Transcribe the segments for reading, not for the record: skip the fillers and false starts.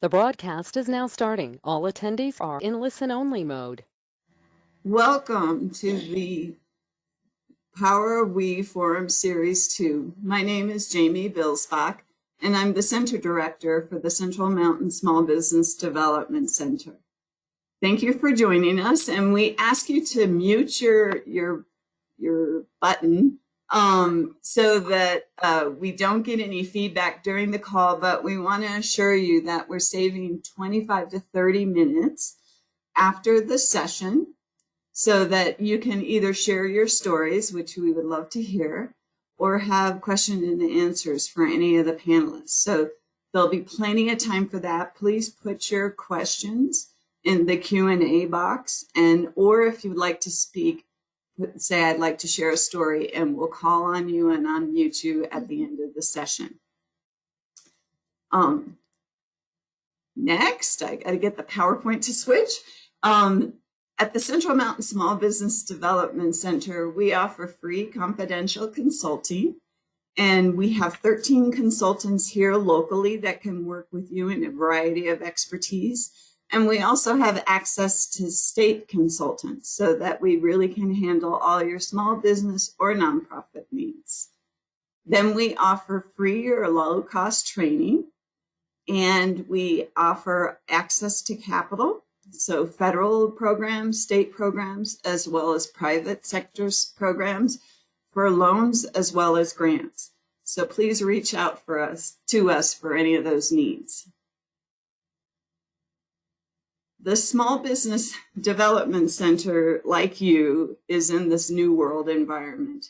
The broadcast is now starting. All attendees are in listen-only mode. Welcome to the Power of We Forum Series 2. My name is Jamie Bilsbach, and I'm the Center Director for the Central Mountain Small Business Development Center. Thank you for joining us, and we ask you to mute your button so that we don't get any feedback during the call, but we want to assure you that we're saving 25 to 30 minutes after the session so that you can either share your stories, which we would love to hear, or have question and answers for any of the panelists. So there'll be plenty of time for that. Please put your questions in the Q&A box, or if you'd like to speak, say, I'd like to share a story, and we'll call on you and unmute you at the end of the session. Next, I got to get the PowerPoint to switch. At the Central Mountain Small Business Development Center, we offer free confidential consulting, and we have 13 consultants here locally that can work with you in a variety of expertise. And we also have access to state consultants so that we really can handle all your small business or nonprofit needs. Then we offer free or low-cost training, and we offer access to capital. So federal programs, state programs, as well as private sectors programs for loans as well as grants. So please reach out to us for any of those needs. The Small Business Development Center, like you, is in this new world environment.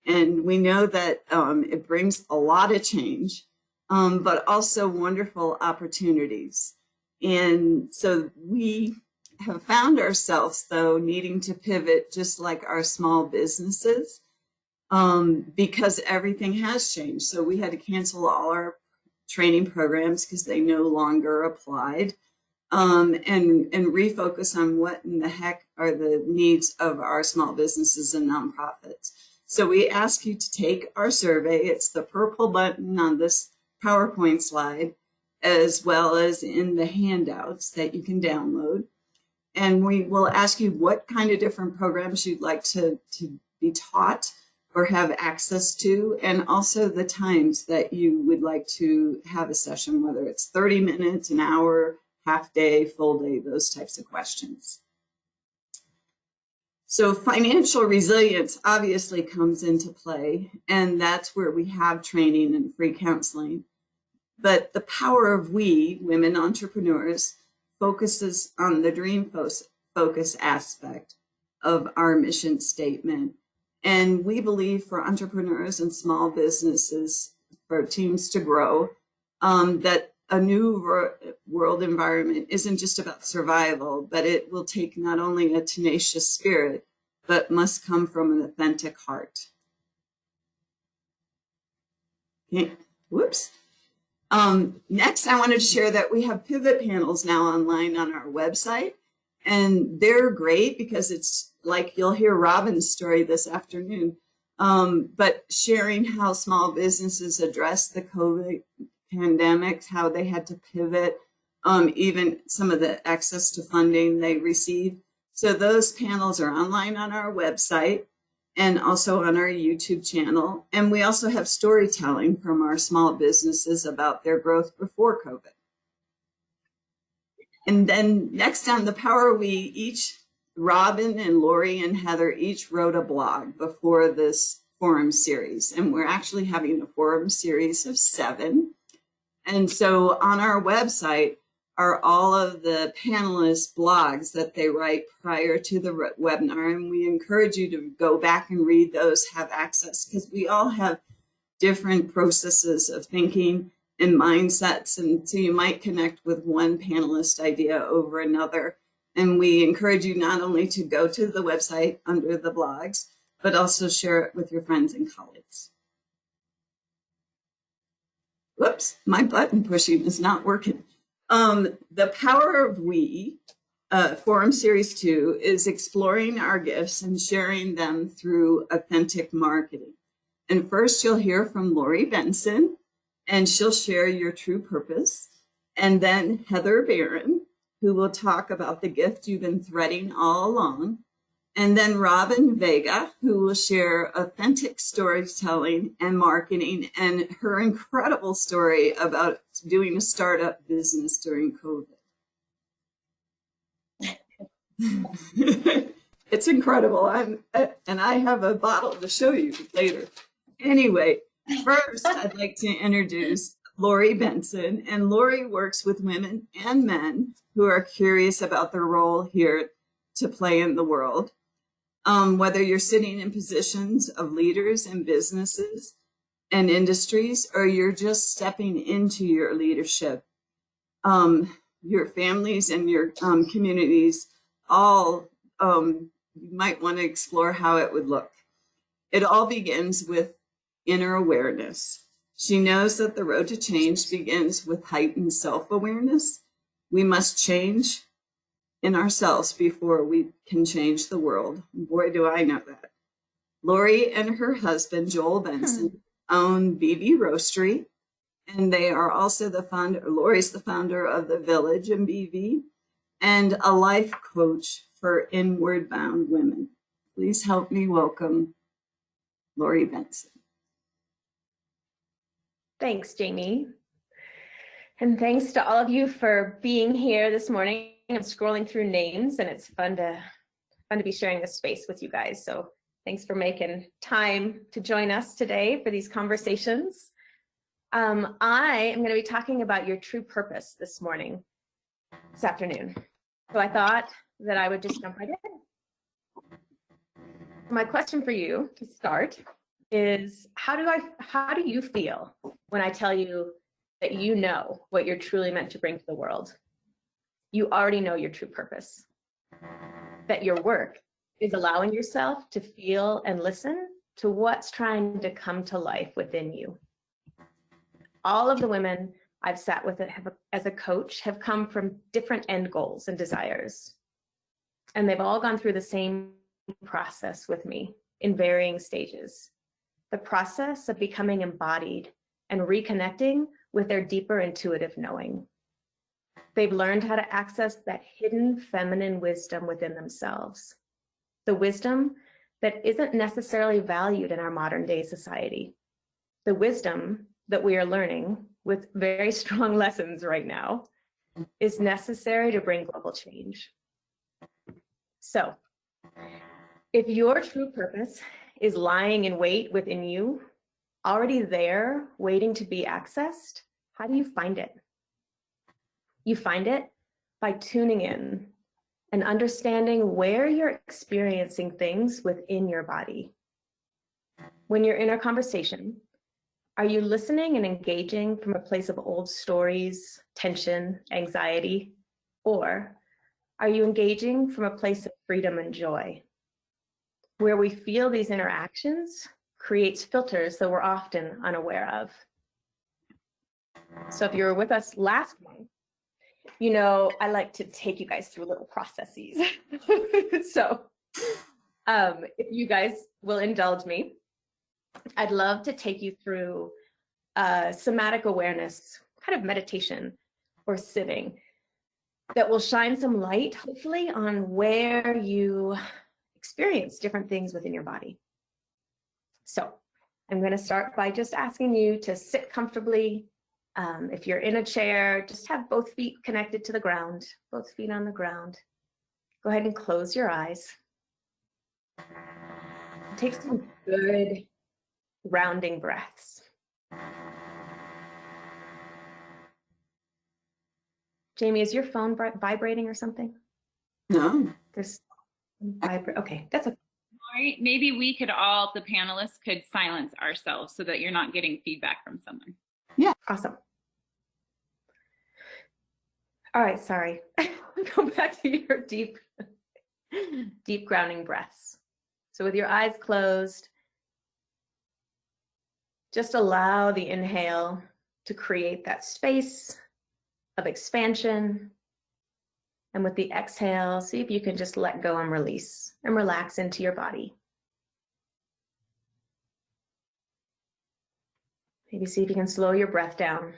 And we know that it brings a lot of change, but also wonderful opportunities. And so we have found ourselves, though, needing to pivot just like our small businesses because everything has changed. So we had to cancel all our training programs because they no longer applied and refocus on what in the heck are the needs of our small businesses and nonprofits. So we ask you to take our survey. It's the purple button on this PowerPoint slide, as well as in the handouts that you can download. And we will ask you what kind of different programs you'd like to be taught or have access to, and also the times that you would like to have a session, whether it's 30 minutes, an hour, half day, full day, those types of questions. So financial resilience obviously comes into play, and that's where we have training and free counseling. But the power of we, women entrepreneurs, focuses on the dream focus aspect of our mission statement. And we believe for entrepreneurs and small businesses, for teams to grow, that a new world environment isn't just about survival, but it will take not only a tenacious spirit, but must come from an authentic heart. Okay. Whoops. Next, I wanted to share that we have pivot panels now online on our website, and they're great because it's like you'll hear Robin's story this afternoon, but sharing how small businesses address the COVID pandemic, how they had to pivot, even some of the access to funding they received. So those panels are online on our website and also on our YouTube channel. And we also have storytelling from our small businesses about their growth before COVID. And then next on the Power We, Robin and Laurie and Heather each wrote a blog before this forum series. And we're actually having a forum series of 7. And so on our website are all of the panelists' blogs that they write prior to the webinar. And we encourage you to go back and read those, have access, because we all have different processes of thinking and mindsets. And so you might connect with one panelist idea over another. And we encourage you not only to go to the website under the blogs, but also share it with your friends and colleagues. Whoops, my button pushing is not working. The Power of We, Forum Series 2, is exploring our gifts and sharing them through authentic marketing. And first you'll hear from Laurie Benson, and she'll share your true purpose. And then Heather Barron, who will talk about the gift you've been threading all along. And then Robin Vega, who will share authentic storytelling and marketing and her incredible story about doing a startup business during COVID. It's incredible. And I have a bottle to show you later. Anyway, first, I'd like to introduce Laurie Benson. And Laurie works with women and men who are curious about their role here to play in the world. Whether you're sitting in positions of leaders in businesses and industries, or you're just stepping into your leadership, your families and your communities, all you might want to explore how it would look. It all begins with inner awareness. She knows that the road to change begins with heightened self-awareness. We must change in ourselves before we can change the world. Boy, do I know that. Laurie and her husband, Joel Benson, own BV Roastery, and they are also the founder, Laurie's the founder of The Village in BV, and a life coach for inward bound women. Please help me welcome Laurie Benson. Thanks, Jamie. And thanks to all of you for being here this morning. I'm scrolling through names, and it's fun to be sharing this space with you guys. So thanks for making time to join us today for these conversations. I am going to be talking about your true purpose this afternoon. So I thought that I would just jump right in. My question for you to start is, how do you feel when I tell you that you know what you're truly meant to bring to the world? You already know your true purpose, that your work is allowing yourself to feel and listen to what's trying to come to life within you. All of the women I've sat with as a coach have come from different end goals and desires. And they've all gone through the same process with me in varying stages. The process of becoming embodied and reconnecting with their deeper intuitive knowing. They've learned how to access that hidden feminine wisdom within themselves. The wisdom that isn't necessarily valued in our modern day society. The wisdom that we are learning with very strong lessons right now is necessary to bring global change. So, if your true purpose is lying in wait within you, already there, waiting to be accessed, how do you find it? You find it by tuning in and understanding where you're experiencing things within your body. When you're in a conversation, are you listening and engaging from a place of old stories, tension, anxiety? Or are you engaging from a place of freedom and joy? Where we feel these interactions creates filters that we're often unaware of. So if you were with us last month, you know, I like to take you guys through little processes. So if you guys will indulge me, I'd love to take you through somatic awareness, kind of meditation or sitting that will shine some light, hopefully, on where you experience different things within your body. So I'm going to start by just asking you to sit comfortably. If you're in a chair, just have both feet connected to the ground, both feet on the ground. Go ahead and close your eyes. Take some good rounding breaths. Jamie, is your phone vibrating or something? No. There's okay, that's okay. Laurie, maybe we could all, the panelists, could silence ourselves so that you're not getting feedback from someone. Yeah. Awesome. All right, sorry. Go back to your deep grounding breaths. So with your eyes closed, just allow the inhale to create that space of expansion. And with the exhale, see if you can just let go and release and relax into your body. Maybe see if you can slow your breath down.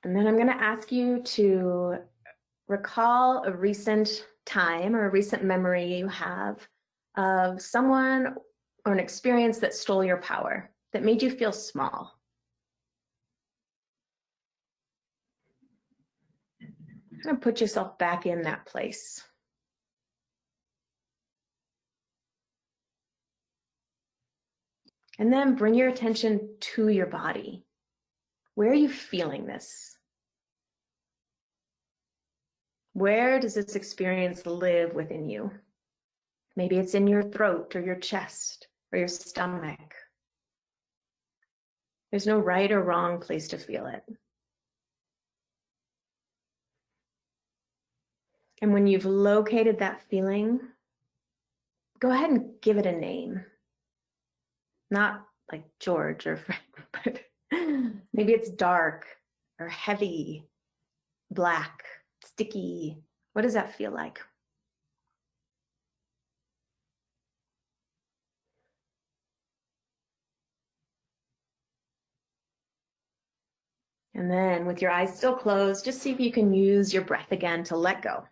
And then I'm going to ask you to recall a recent time or a recent memory you have of someone or an experience that stole your power, that made you feel small. And put yourself back in that place. And then bring your attention to your body. Where are you feeling this? Where does this experience live within you? Maybe it's in your throat or your chest or your stomach. There's no right or wrong place to feel it. And when you've located that feeling, go ahead and give it a name. Not like George or Frank, but maybe it's dark or heavy, black, sticky. What does that feel like? And then with your eyes still closed, just see if you can use your breath again to let go.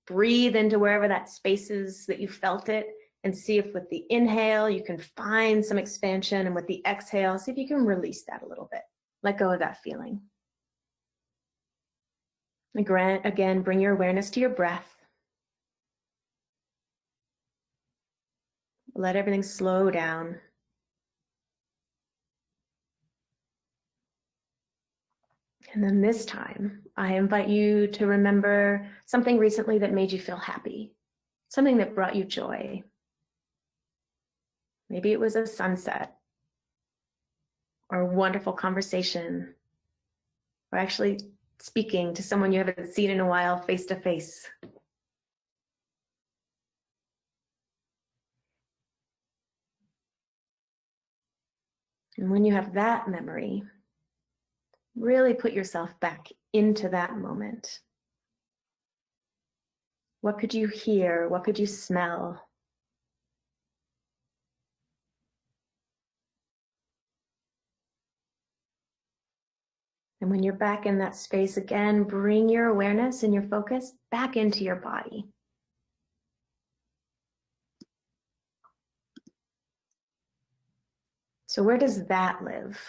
Breathe into wherever that space is that you felt it, and see if with the inhale you can find some expansion, and with the exhale, see if you can release that a little bit. Let go of that feeling. Again, bring your awareness to your breath. Let everything slow down. And then this time, I invite you to remember something recently that made you feel happy, something that brought you joy. Maybe it was a sunset, or a wonderful conversation, or actually speaking to someone you haven't seen in a while face to face. And when you have that memory, really put yourself back into that moment. What could you hear? What could you smell? And when you're back in that space again, bring your awareness and your focus back into your body. So where does that live?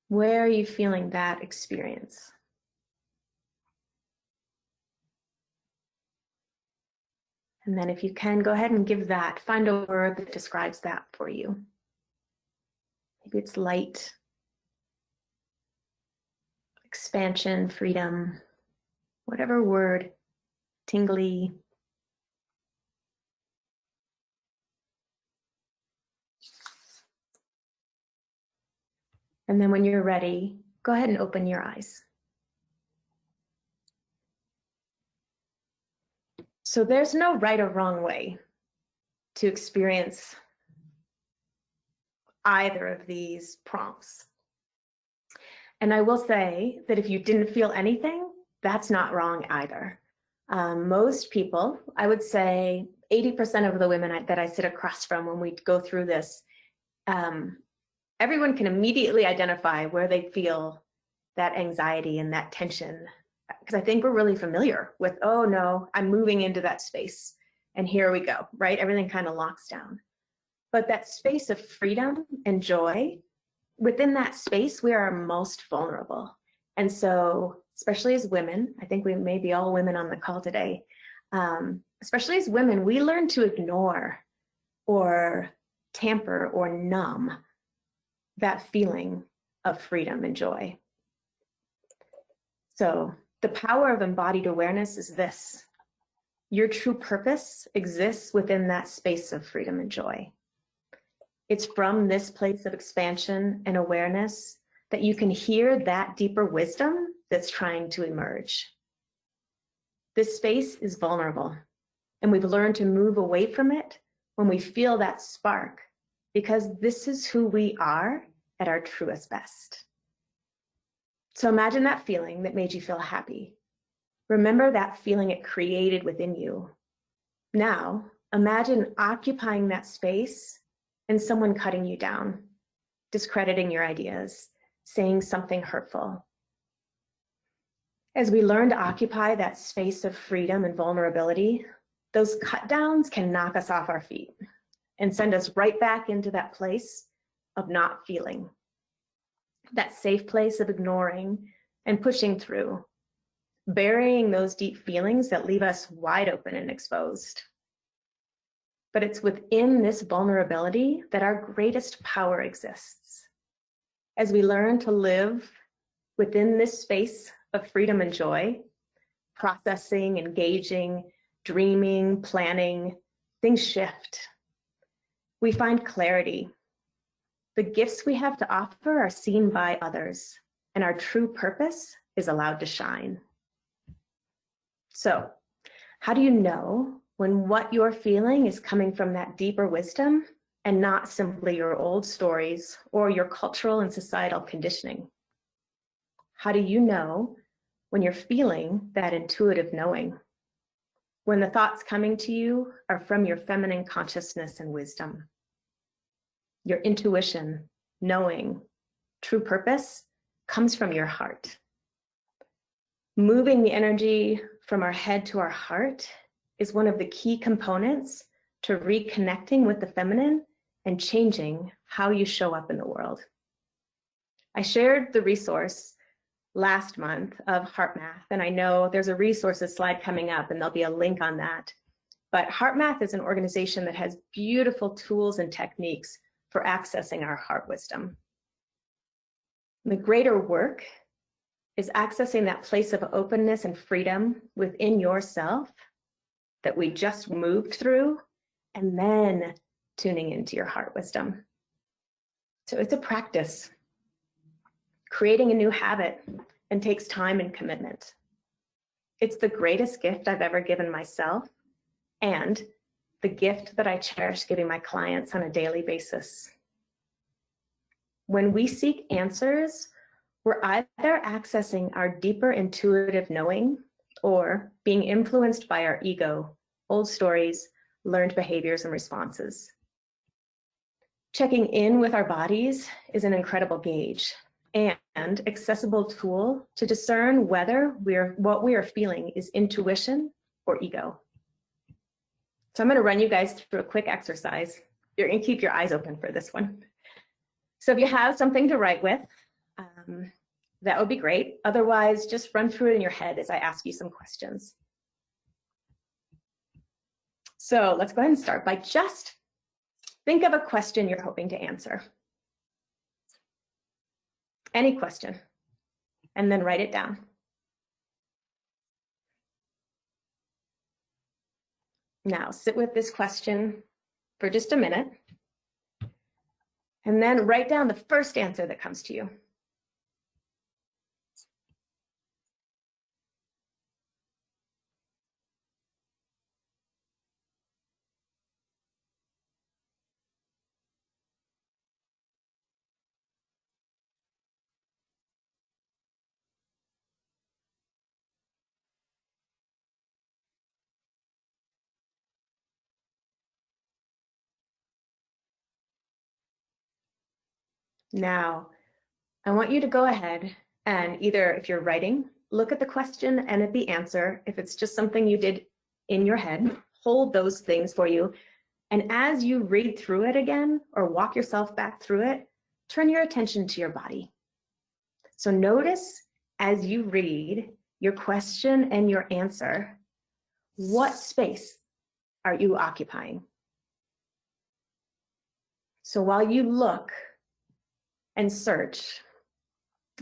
Where are you feeling that experience? And then if you can, go ahead and give that, find a word that describes that for you. Maybe it's light, expansion, freedom, whatever word, tingly. And then when you're ready, go ahead and open your eyes. So there's no right or wrong way to experience either of these prompts. And I will say that if you didn't feel anything, that's not wrong either. Most people, I would say 80% of the women that I sit across from when we go through this, everyone can immediately identify where they feel that anxiety and that tension. Because I think we're really familiar with, oh no, I'm moving into that space and here we go, right? Everything kind of locks down. But that space of freedom and joy, within that space, we are most vulnerable. And so, especially as women, I think we may be all women on the call today, especially as women, we learn to ignore or tamper or numb that feeling of freedom and joy. So the power of embodied awareness is this: your true purpose exists within that space of freedom and joy. It's from this place of expansion and awareness that you can hear that deeper wisdom that's trying to emerge. This space is vulnerable, and we've learned to move away from it when we feel that spark, because this is who we are at our truest best. So imagine that feeling that made you feel happy. Remember that feeling it created within you. Now, imagine occupying that space and someone cutting you down, discrediting your ideas, saying something hurtful. As we learn to occupy that space of freedom and vulnerability, those cut downs can knock us off our feet and send us right back into that place of not feeling, that safe place of ignoring and pushing through, burying those deep feelings that leave us wide open and exposed. But it's within this vulnerability that our greatest power exists. As we learn to live within this space of freedom and joy, processing, engaging, dreaming, planning, things shift. We find clarity. The gifts we have to offer are seen by others, and our true purpose is allowed to shine. So, how do you know when what you're feeling is coming from that deeper wisdom and not simply your old stories or your cultural and societal conditioning? How do you know when you're feeling that intuitive knowing? When the thoughts coming to you are from your feminine consciousness and wisdom? Your intuition, knowing, true purpose comes from your heart. Moving the energy from our head to our heart is one of the key components to reconnecting with the feminine and changing how you show up in the world. I shared the resource last month of Heart Math, and I know there's a resources slide coming up and there'll be a link on that. But Heart Math is an organization that has beautiful tools and techniques for accessing our heart wisdom. The greater work is accessing that place of openness and freedom within yourself that we just moved through, and then tuning into your heart wisdom. So it's a practice. Creating a new habit and takes time and commitment. It's the greatest gift I've ever given myself and the gift that I cherish giving my clients on a daily basis. When we seek answers, we're either accessing our deeper intuitive knowing or being influenced by our ego, old stories, learned behaviors and responses. Checking in with our bodies is an incredible gauge and accessible tool to discern whether what we are feeling is intuition or ego. So I'm going to run you guys through a quick exercise. You're going to keep your eyes open for this one. So if you have something to write with, that would be great. Otherwise, just run through it in your head as I ask you some questions. So let's go ahead and start by just think of a question you're hoping to answer. Any question, and then write it down. Now sit with this question for just a minute, and then write down the first answer that comes to you. Now, I want you to go ahead and either, if you're writing, look at the question and at the answer. If it's just something you did in your head, hold those things for you. And as you read through it again or walk yourself back through it, turn your attention to your body. So notice as you read your question and your answer, what space are you occupying? So while you look and search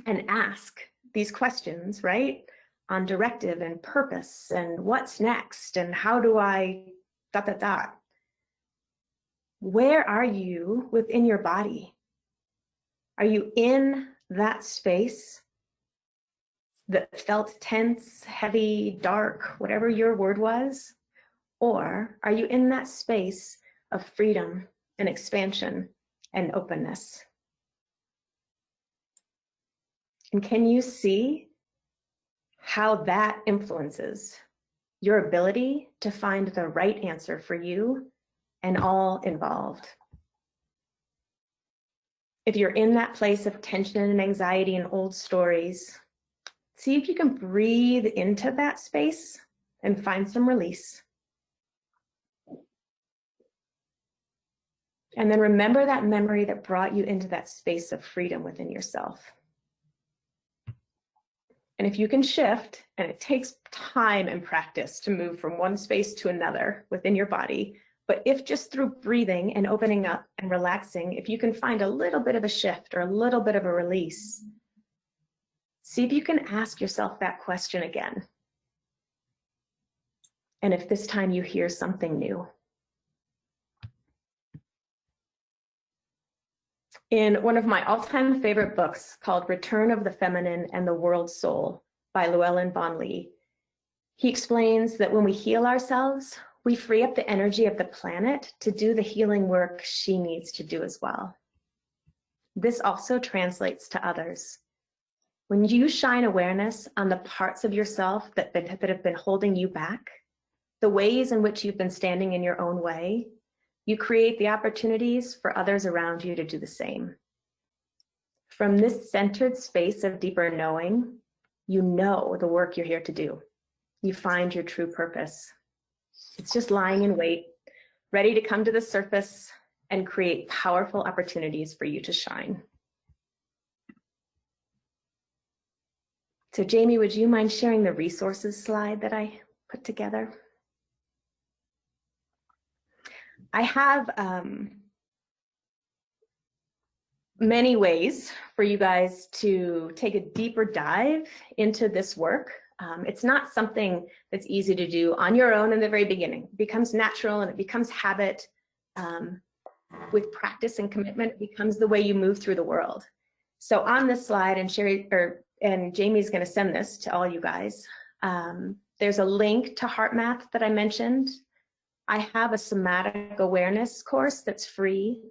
and ask these questions, right? On directive and purpose and what's next and how do I ... Where are you within your body? Are you in that space that felt tense, heavy, dark, whatever your word was? Or are you in that space of freedom and expansion and openness? And can you see how that influences your ability to find the right answer for you and all involved? If you're in that place of tension and anxiety and old stories, see if you can breathe into that space and find some release. And then remember that memory that brought you into that space of freedom within yourself. And if you can shift, and it takes time and practice to move from one space to another within your body, but if just through breathing and opening up and relaxing, if you can find a little bit of a shift or a little bit of a release, see if you can ask yourself that question again. And if this time you hear something new. In one of my all-time favorite books called Return of the Feminine and the World Soul by Llewellyn Vaughan-Lee, he explains that when we heal ourselves, we free up the energy of the planet to do the healing work she needs to do as well. This also translates to others. When you shine awareness on the parts of yourself that have been holding you back, the ways in which you've been standing in your own way, you create the opportunities for others around you to do the same. From this centered space of deeper knowing, you know the work you're here to do. You find your true purpose. It's just lying in wait, ready to come to the surface and create powerful opportunities for you to shine. So Jamie, would you mind sharing the resources slide that I put together? I have many ways for you guys to take a deeper dive into this work. It's not something that's easy to do on your own in the very beginning. It becomes natural and it becomes habit. With practice and commitment, it becomes the way you move through the world. So on this slide, and Jamie's going to send this to all you guys, there's a link to HeartMath that I mentioned. I have a somatic awareness course that's free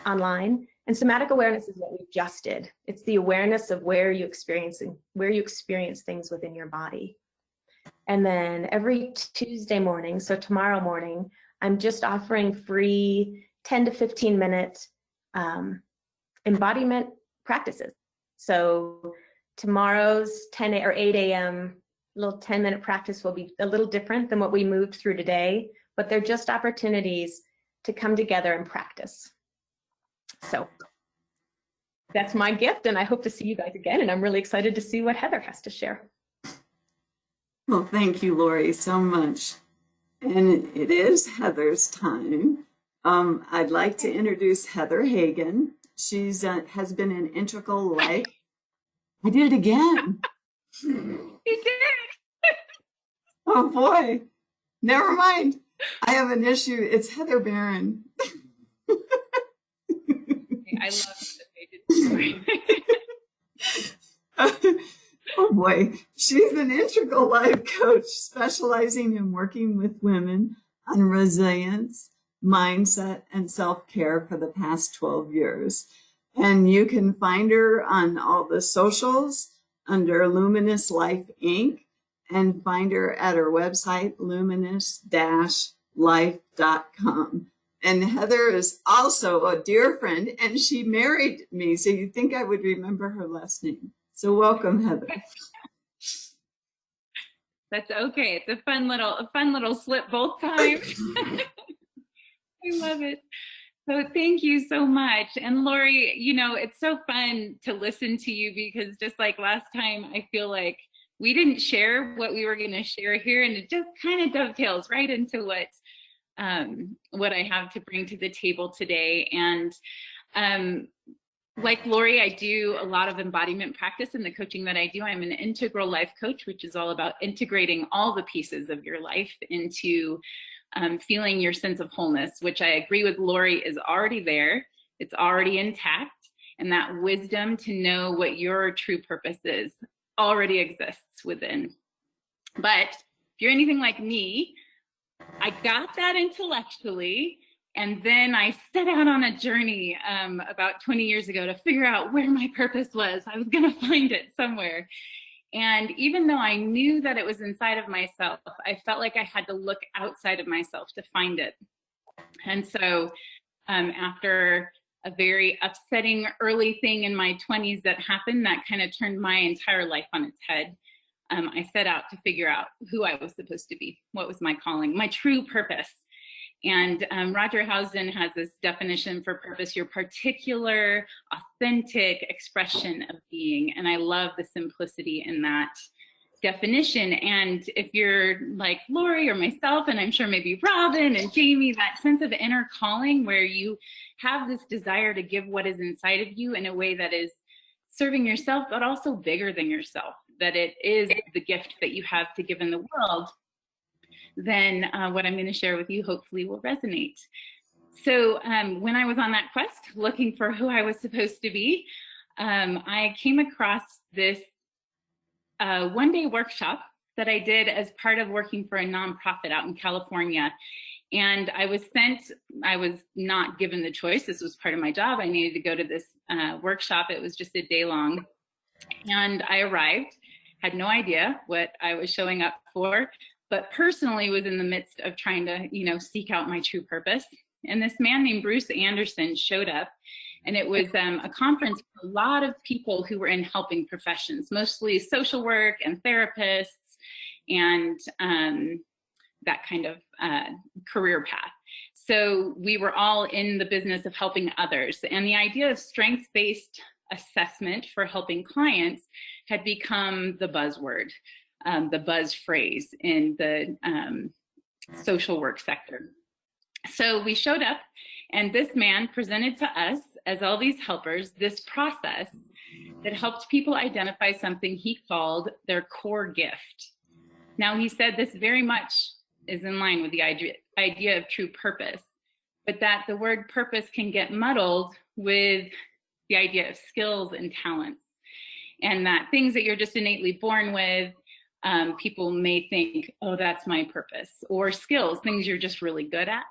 online. And somatic awareness is what we just did. It's the awareness of where you experience things within your body. And then every Tuesday morning, so tomorrow morning, I'm just offering free 10 to 15 minute embodiment practices. So tomorrow's 10 or 8 a.m. little 10-minute practice will be a little different than what we moved through today, but they're just opportunities to come together and practice. So that's my gift, and I hope to see you guys again, and I'm really excited to see what Heather has to share. Well, thank you, Laurie, so much. And it is Heather's time. I'd like to introduce Heather Hagen. She's has been an integral life. I did it again. You did. Oh boy, never mind. I have an issue. It's Heather Barron. I love the story. Oh boy, she's an integral life coach specializing in working with women on resilience, mindset, and self-care for the past 12 years. And you can find her on all the socials under Luminous Life Inc. and find her at her website, luminous-life.com. And Heather is also a dear friend, and she married me, so you'd think I would remember her last name. So welcome, Heather. That's okay. It's a fun little slip both times. I love it. So thank you so much. And Laurie, you know, it's so fun to listen to you because just like last time, I feel like we didn't share what we were going to share here, and it just kind of dovetails right into what I have to bring to the table today. And like Laurie, I do a lot of embodiment practice in the coaching that I do. I'm an integral life coach, which is all about integrating all the pieces of your life into feeling your sense of wholeness, which I agree with Laurie is already there. It's already intact. And that wisdom to know what your true purpose is already exists within. But if you're anything like me, I got that intellectually, and then I set out on a journey about 20 years ago to figure out where my purpose was. I was going to find it somewhere. And even though I knew that it was inside of myself, I felt like I had to look outside of myself to find it. And so after a very upsetting early thing in my 20s that happened that kind of turned my entire life on its head. I set out to figure out who I was supposed to be, what was my calling, my true purpose. And Roger Housen has this definition for purpose: your particular, authentic expression of being. And I love the simplicity in that definition. And if you're like Laurie or myself, and I'm sure maybe Robin and Jamie, that sense of inner calling where you have this desire to give what is inside of you in a way that is serving yourself, but also bigger than yourself, that it is the gift that you have to give in the world, then what I'm going to share with you hopefully will resonate. So when I was on that quest looking for who I was supposed to be, I came across this one-day workshop that I did as part of working for a nonprofit out in California. And I was not given the choice. This was part of my job. I needed to go to this workshop. It was just a day long. And I arrived, had no idea what I was showing up for, but personally was in the midst of trying to, seek out my true purpose. And this man named Bruce Anderson showed up, and it was a conference for a lot of people who were in helping professions, mostly social work and therapists and that kind of career path. So we were all in the business of helping others. And the idea of strengths-based assessment for helping clients had become the buzzword, the buzz phrase in the social work sector. So we showed up, and this man presented to us, as all these helpers, this process that helped people identify something he called their core gift. Now, he said this very much is in line with the idea of true purpose, but that the word purpose can get muddled with the idea of skills and talents, and that things that you're just innately born with, people may think, oh, that's my purpose, or skills, things you're just really good at,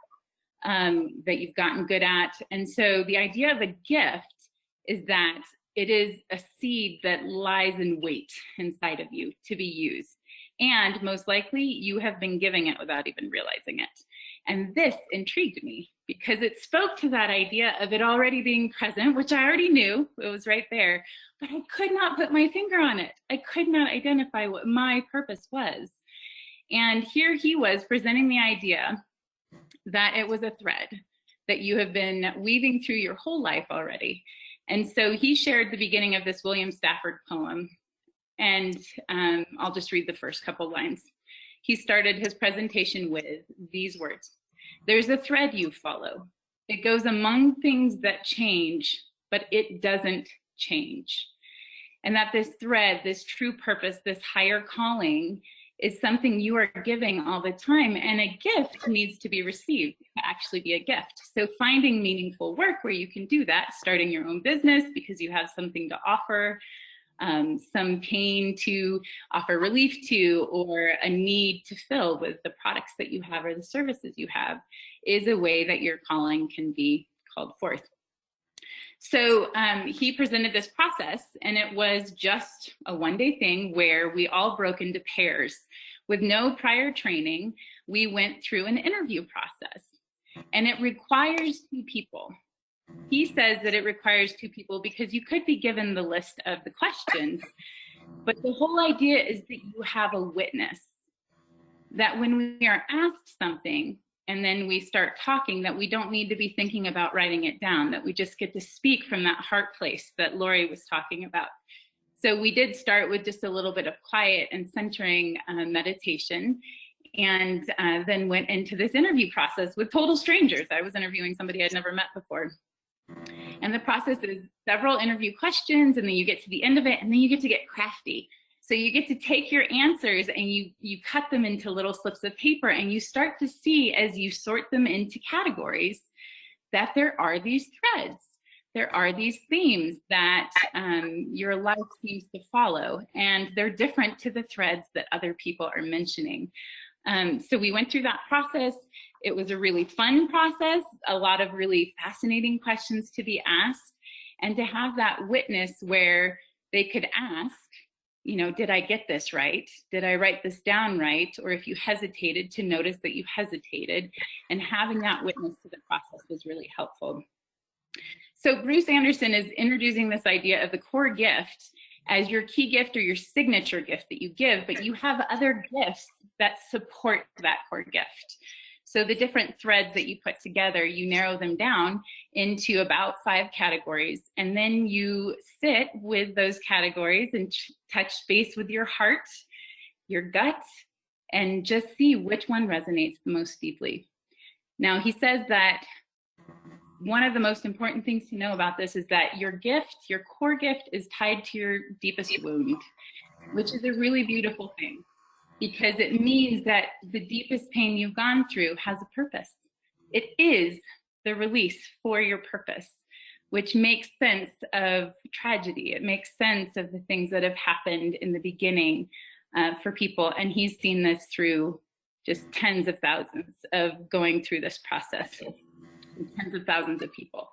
that you've gotten good at. And so the idea of a gift is that it is a seed that lies in wait inside of you to be used. And most likely you have been giving it without even realizing it. And this intrigued me because it spoke to that idea of it already being present, which I already knew, it was right there, but I could not put my finger on it. I could not identify what my purpose was. And here he was presenting the idea that it was a thread that you have been weaving through your whole life already. And so he shared the beginning of this William Stafford poem. And I'll just read the first couple lines. He started his presentation with these words: "There's a thread you follow. It goes among things that change, but it doesn't change." And that this thread, this true purpose, this higher calling is something you are giving all the time. And a gift needs to be received to actually be a gift. So finding meaningful work where you can do that, starting your own business because you have something to offer, some pain to offer relief to, or a need to fill with the products that you have or the services you have, is a way that your calling can be called forth. So he presented this process, and it was just a one-day thing where we all broke into pairs. With no prior training, we went through an interview process, and it requires 2 people. He says that it requires 2 people because you could be given the list of the questions, but the whole idea is that you have a witness, that when we are asked something and then we start talking, that we don't need to be thinking about writing it down, that we just get to speak from that heart place that Laurie was talking about. So we did start with just a little bit of quiet and centering meditation, and then went into this interview process with total strangers. I was interviewing somebody I'd never met before. And the process is several interview questions, and then you get to the end of it, and then you get to get crafty. So you get to take your answers and you cut them into little slips of paper, and you start to see, as you sort them into categories, that there are these threads. There are these themes that your life seems to follow, and they're different to the threads that other people are mentioning. So we went through that process. It was a really fun process, a lot of really fascinating questions to be asked, and to have that witness where they could ask, did I get this right? Did I write this down right? Or if you hesitated, to notice that you hesitated, and having that witness to the process was really helpful. So Bruce Anderson is introducing this idea of the core gift as your key gift or your signature gift that you give, but you have other gifts that support that core gift. So the different threads that you put together, you narrow them down into about 5 categories, and then you sit with those categories and touch base with your heart, your gut, and just see which one resonates the most deeply. Now, he says that one of the most important things to know about this is that your gift, your core gift, is tied to your deepest wound, which is a really beautiful thing, because it means that the deepest pain you've gone through has a purpose. It is the release for your purpose, which makes sense of tragedy. It makes sense of the things that have happened in the beginning for people. And he's seen this through just tens of thousands of going through this process, tens of thousands of people.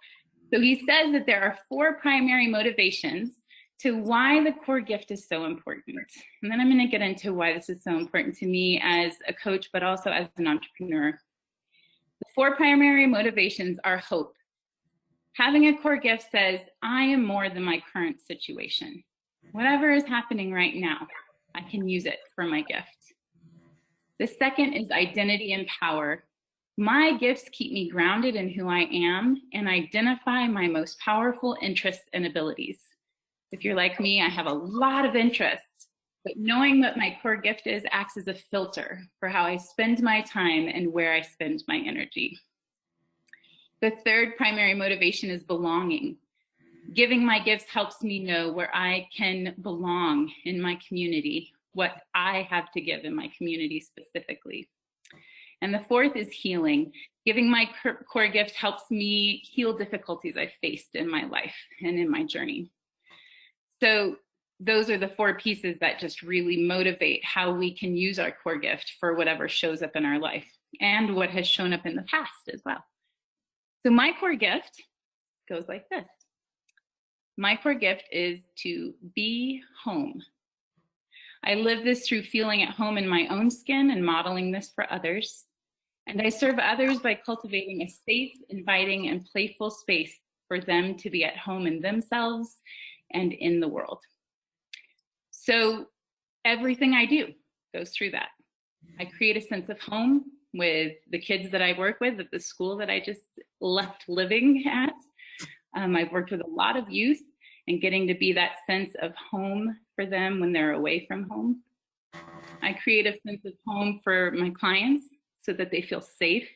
So he says that there are 4 primary motivations to why the core gift is so important. And then I'm going to get into why this is so important to me as a coach, but also as an entrepreneur. The 4 primary motivations are hope. Having a core gift says, I am more than my current situation. Whatever is happening right now, I can use it for my gift. The second is identity and power. My gifts keep me grounded in who I am and identify my most powerful interests and abilities. If you're like me, I have a lot of interests, but knowing what my core gift is acts as a filter for how I spend my time and where I spend my energy. The third primary motivation is belonging. Giving my gifts helps me know where I can belong in my community, what I have to give in my community specifically. And the fourth is healing. Giving my core gift helps me heal difficulties I've faced in my life and in my journey. So those are the 4 pieces that just really motivate how we can use our core gift for whatever shows up in our life and what has shown up in the past as well. So my core gift goes like this. My core gift is to be home. I live this through feeling at home in my own skin and modeling this for others. And I serve others by cultivating a safe, inviting, and playful space for them to be at home in themselves and in the world. So everything I do goes through that. I create a sense of home with the kids that I work with at the school that I just left living at. I've worked with a lot of youth and getting to be that sense of home for them when they're away from home. I create a sense of home for my clients so that they feel safe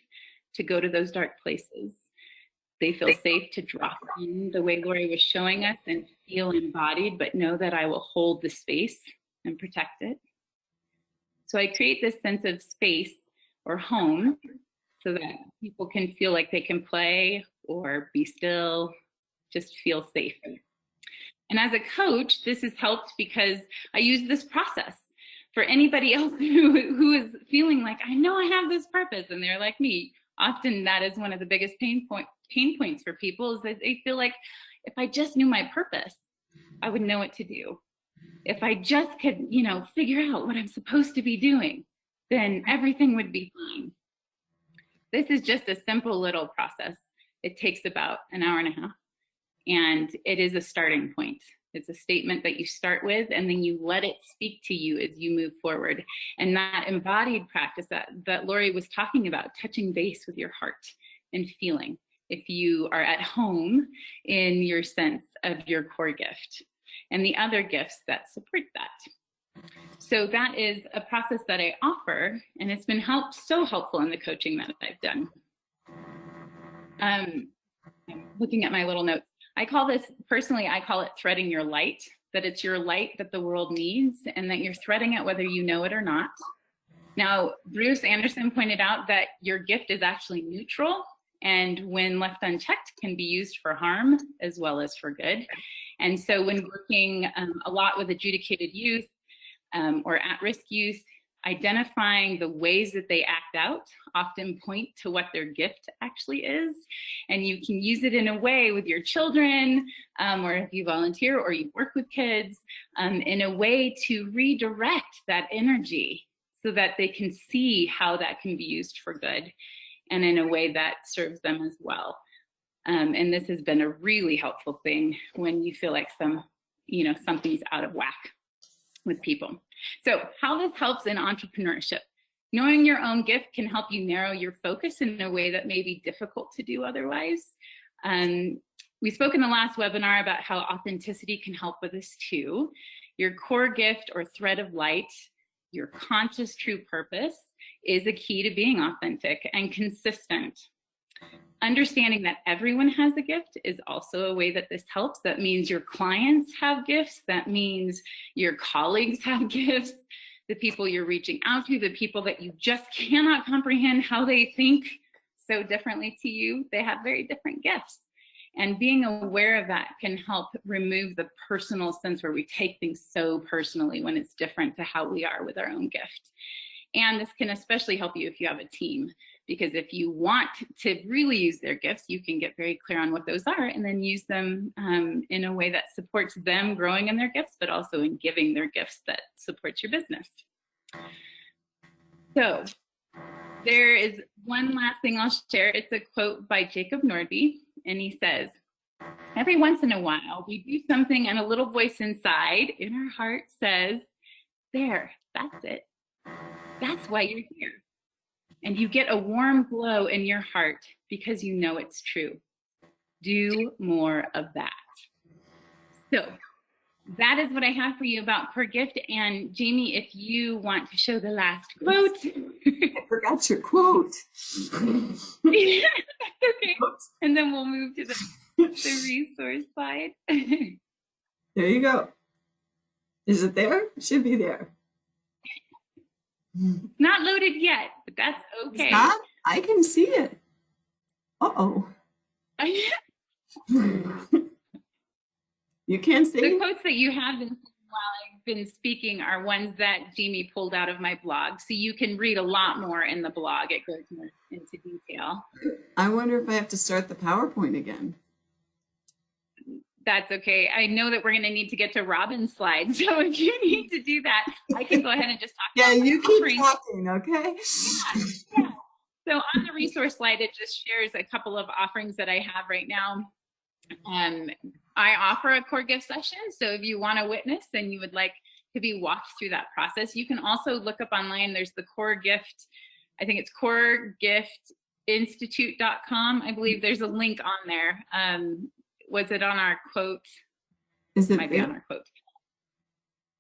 to go to those dark places. They feel safe to drop in the way Laurie was showing us and feel embodied, but know that I will hold the space and protect it. So I create this sense of space or home so that people can feel like they can play or be still, just feel safe. And as a coach, this has helped because I use this process for anybody else who is feeling like, I know I have this purpose, and they're like me. Often that is one of the biggest pain points for people, is that they feel like, if I just knew my purpose, I would know what to do. If I just could, figure out what I'm supposed to be doing, then everything would be fine. This is just a simple little process. It takes about an hour and a half, and it is a starting point. It's a statement that you start with, and then you let it speak to you as you move forward. And that embodied practice that Laurie was talking about, touching base with your heart and feeling if you are at home in your sense of your core gift and the other gifts that support that. So that is a process that I offer, and it's been so helpful in the coaching that I've done. I'm looking at my little notes. I call it threading your light, that it's your light that the world needs and that you're threading it whether you know it or not. Now, Bruce Anderson pointed out that your gift is actually neutral, and when left unchecked can be used for harm as well as for good. And so when working a lot with adjudicated youth or at-risk youth, identifying the ways that they act out often point to what their gift actually is. And you can use it in a way with your children, or if you volunteer or you work with kids, in a way to redirect that energy so that they can see how that can be used for good and in a way that serves them as well. And this has been a really helpful thing when you feel like something's out of whack with people. So how this helps in entrepreneurship. Knowing your own gift can help you narrow your focus in a way that may be difficult to do otherwise. We spoke in the last webinar about how authenticity can help with this too. Your core gift or thread of light, your conscious true purpose, is a key to being authentic and consistent. Understanding that everyone has a gift is also a way that this helps. That means your clients have gifts. That means your colleagues have gifts. The people you're reaching out to, the people that you just cannot comprehend how they think so differently to you, they have very different gifts. And being aware of that can help remove the personal sense where we take things so personally when it's different to how we are with our own gift. And this can especially help you if you have a team, because if you want to really use their gifts, you can get very clear on what those are and then use them in a way that supports them growing in their gifts, but also in giving their gifts that supports your business. So there is one last thing I'll share. It's a quote by Jacob Nordby, and he says, "Every once in a while, we do something and a little voice inside in our heart says, there, that's it. That's why you're here. And you get a warm glow in your heart because you know it's true. Do more of that." So that is what I have for you about core gift. And Jamie, if you want to show the last quote. I forgot your quote. That's okay. And then we'll move to the resource slide. There you go. Is it there? It should be there. Not loaded yet, but that's okay. It's not? I can see it. Uh-oh. You can't see the quotes that you have been while I've been speaking are ones that Jamie pulled out of my blog. So you can read a lot more in the blog. It goes more into detail. I wonder if I have to start the PowerPoint again. That's okay. I know that we're going to need to get to Robin's slides. So if you need to do that, I can go ahead and just talk Yeah, about you keep offerings. talking, okay? Yeah. So on the resource slide, it just shares a couple of offerings that I have right now. I offer a core gift session. So if you want to witness and you would like to be walked through that process, you can also look up online. There's the core gift. I think it's coregiftinstitute.com. I believe there's a link on there. Was it on our quote? Is it might be on our quote.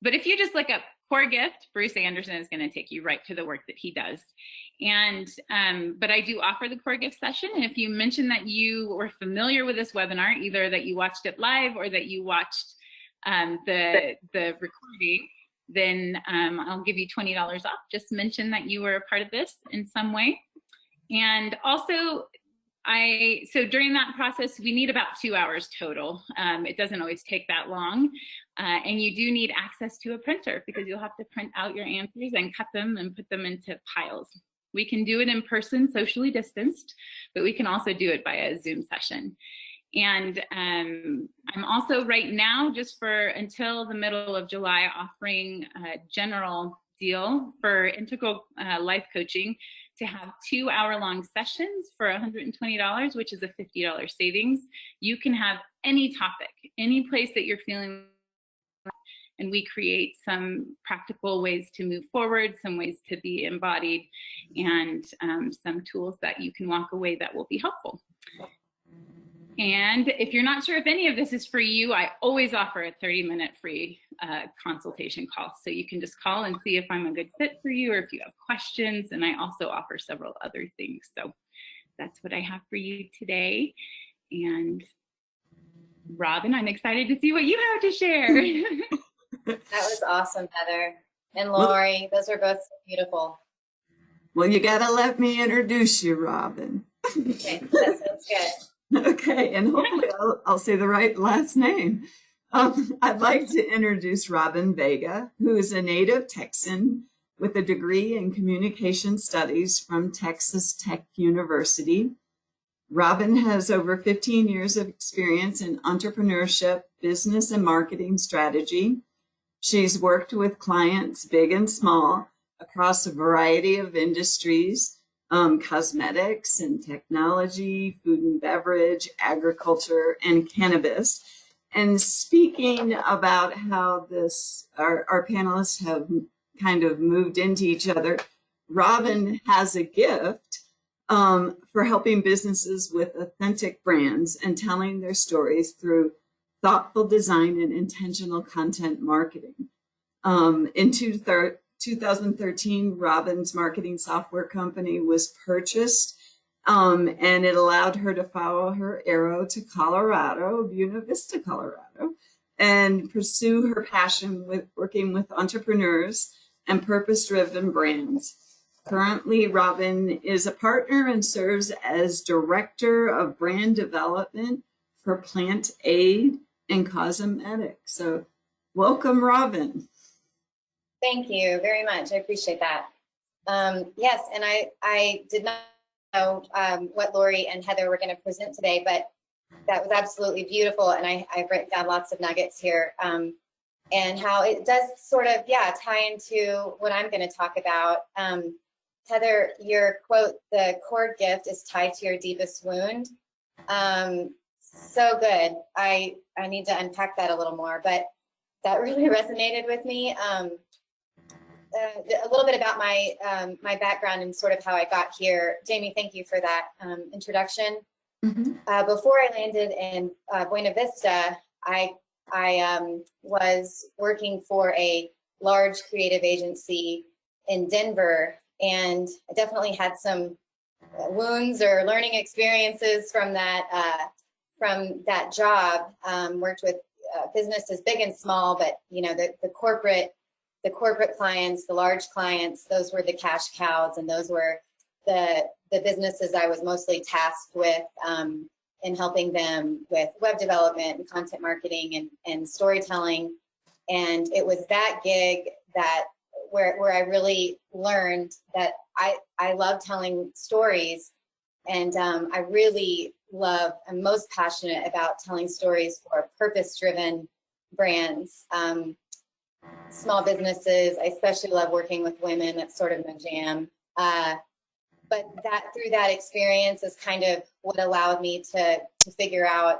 But if you just look up core gift, Bruce Anderson is going to take you right to the work that he does. And but I do offer the core gift session. And if you mention that you were familiar with this webinar, either that you watched it live or that you watched the recording, then I'll give you $20 off. Just mention that you were a part of this in some way. And also, so during that process, we need about 2 hours total. It doesn't always take that long. And you do need access to a printer because you'll have to print out your answers and cut them and put them into piles. We can do it in person, socially distanced, but we can also do it by a Zoom session. And I'm also right now, just for until the middle of July, offering a general deal for integral life coaching to have 2 hour-long sessions for $120, which is a $50 savings. You can have any topic, any place that you're feeling, and we create some practical ways to move forward, some ways to be embodied, and some tools that you can walk away that will be helpful. And if you're not sure if any of this is for you, I always offer a 30-minute free consultation call. So you can just call and see if I'm a good fit for you or if you have questions. And I also offer several other things. So that's what I have for you today. And Robin, I'm excited to see what you have to share. That was awesome, Heather. And Laurie, those are both beautiful. Well, you got to let me introduce you, Robin. Okay, that sounds good. Okay, and hopefully I'll say the right last name. I'd like to introduce Robin Vega, who is a native Texan with a degree in communication studies from Texas Tech University. Robin has over 15 years of experience in entrepreneurship, business, and marketing strategy. She's worked with clients big and small across a variety of industries. cosmetics and technology, food and beverage, agriculture, and cannabis. And speaking about how our panelists have kind of moved into each other, Robin has a gift for helping businesses with authentic brands and telling their stories through thoughtful design and intentional content marketing. In 2013, Robin's marketing software company was purchased, and it allowed her to follow her arrow to Colorado, Buena Vista, Colorado, and pursue her passion with working with entrepreneurs and purpose-driven brands. Currently, Robin is a partner and serves as Director of Brand Development for Plant Aid and Cause+Medic. So welcome, Robin. Thank you very much. I appreciate that. Yes, and I did not know what Laurie and Heather were going to present today, but that was absolutely beautiful. And I've written down lots of nuggets here, and how it does sort of, tie into what I'm going to talk about. Heather, your quote, "The core gift is tied to your deepest wound." So good. I need to unpack that a little more, but that really resonated with me. A little bit about my my background and sort of how I got here. Jamie, thank you for that introduction. Mm-hmm. Before I landed in Buena Vista, I was working for a large creative agency in Denver, and I definitely had some wounds or learning experiences from that job. Worked with businesses big and small, but the corporate clients, the large clients, those were the cash cows, and those were the businesses I was mostly tasked with in helping them with web development and content marketing and storytelling. And it was that gig where I really learned that I love telling stories, and I really I'm most passionate about telling stories for purpose-driven brands. Small businesses. I especially love working with women. That's sort of my jam. But through that experience is kind of what allowed me to figure out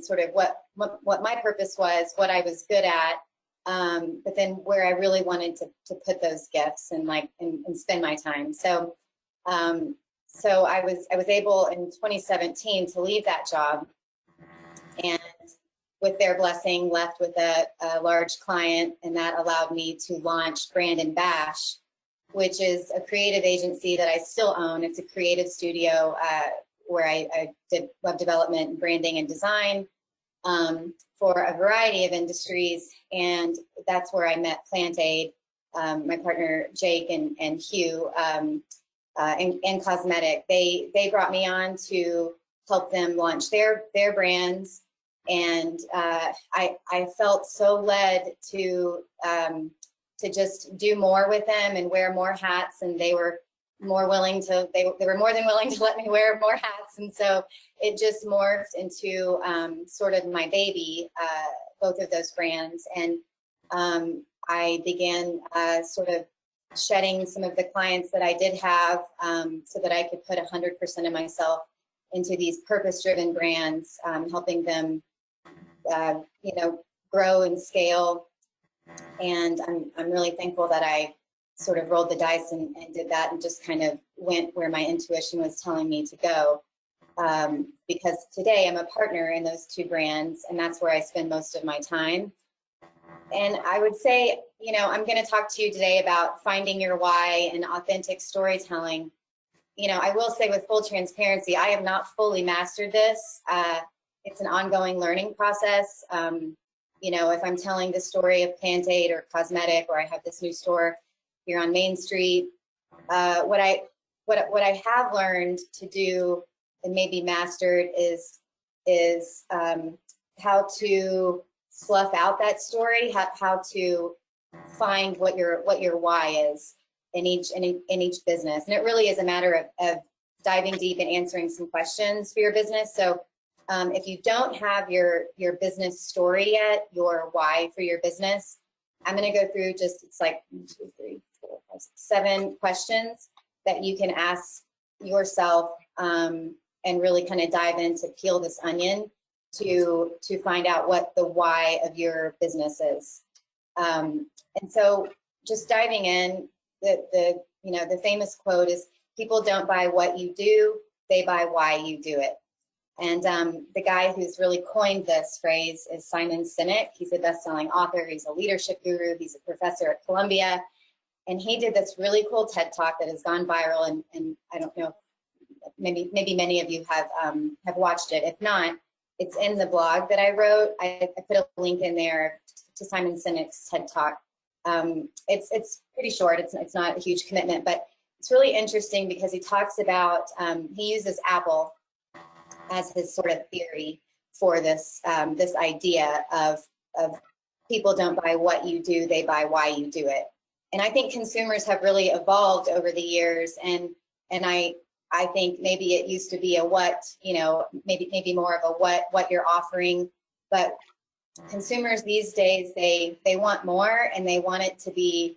sort of what my purpose was, what I was good at, but then where I really wanted to put those gifts and spend my time. So I was able in 2017 to leave that job, and with their blessing, left with a large client, and that allowed me to launch Brand and Bash, which is a creative agency that I still own. It's a creative studio where I did web development and branding and design for a variety of industries, and that's where I met Plant Aid, my partner Jake and Hugh, and Cause+Medic. They brought me on to help them launch their brands. And I felt so led to just do more with them and wear more hats, and they were more willing to. They were more than willing to let me wear more hats, and so it just morphed into sort of my baby, both of those brands. And I began sort of shedding some of the clients that I did have, so that I could put 100% of myself into these purpose-driven brands, helping them grow and scale. And I'm really thankful that I sort of rolled the dice and did that, and just kind of went where my intuition was telling me to go. Because today I'm a partner in those two brands, and that's where I spend most of my time. And I would say, I'm going to talk to you today about finding your why and authentic storytelling. I will say with full transparency, I have not fully mastered this. It's an ongoing learning process. If I'm telling the story of Plant Aid or Cause+Medic, or I have this new store here on Main Street, what I have learned to do and maybe mastered is how to fluff out that story, how to find what your why is in each business. And it really is a matter of diving deep and answering some questions for your business. So if you don't have your business story yet, your why for your business, I'm going to go through it's like 1, 2, 3, 4, 5, 6, 7 questions. that you can ask yourself and really kind of dive in to peel this onion to find out what the why of your business is. And so just diving in, the famous quote is, people don't buy what you do, they buy why you do it. And the guy who's really coined this phrase is Simon Sinek. He's a best-selling author, he's a leadership guru, he's a professor at Columbia. And he did this really cool TED Talk that has gone viral, and I don't know, maybe many of you have watched it. If not, it's in the blog that I wrote. I put a link in there to Simon Sinek's TED Talk. It's pretty short. It's not a huge commitment, but it's really interesting because he talks about, he uses Apple as his sort of theory for this this idea of people don't buy what you do, they buy why you do it. And I think consumers have really evolved over the years, and I think maybe it used to be a what, maybe more of a what you're offering, but consumers these days, they want more, and they want it to be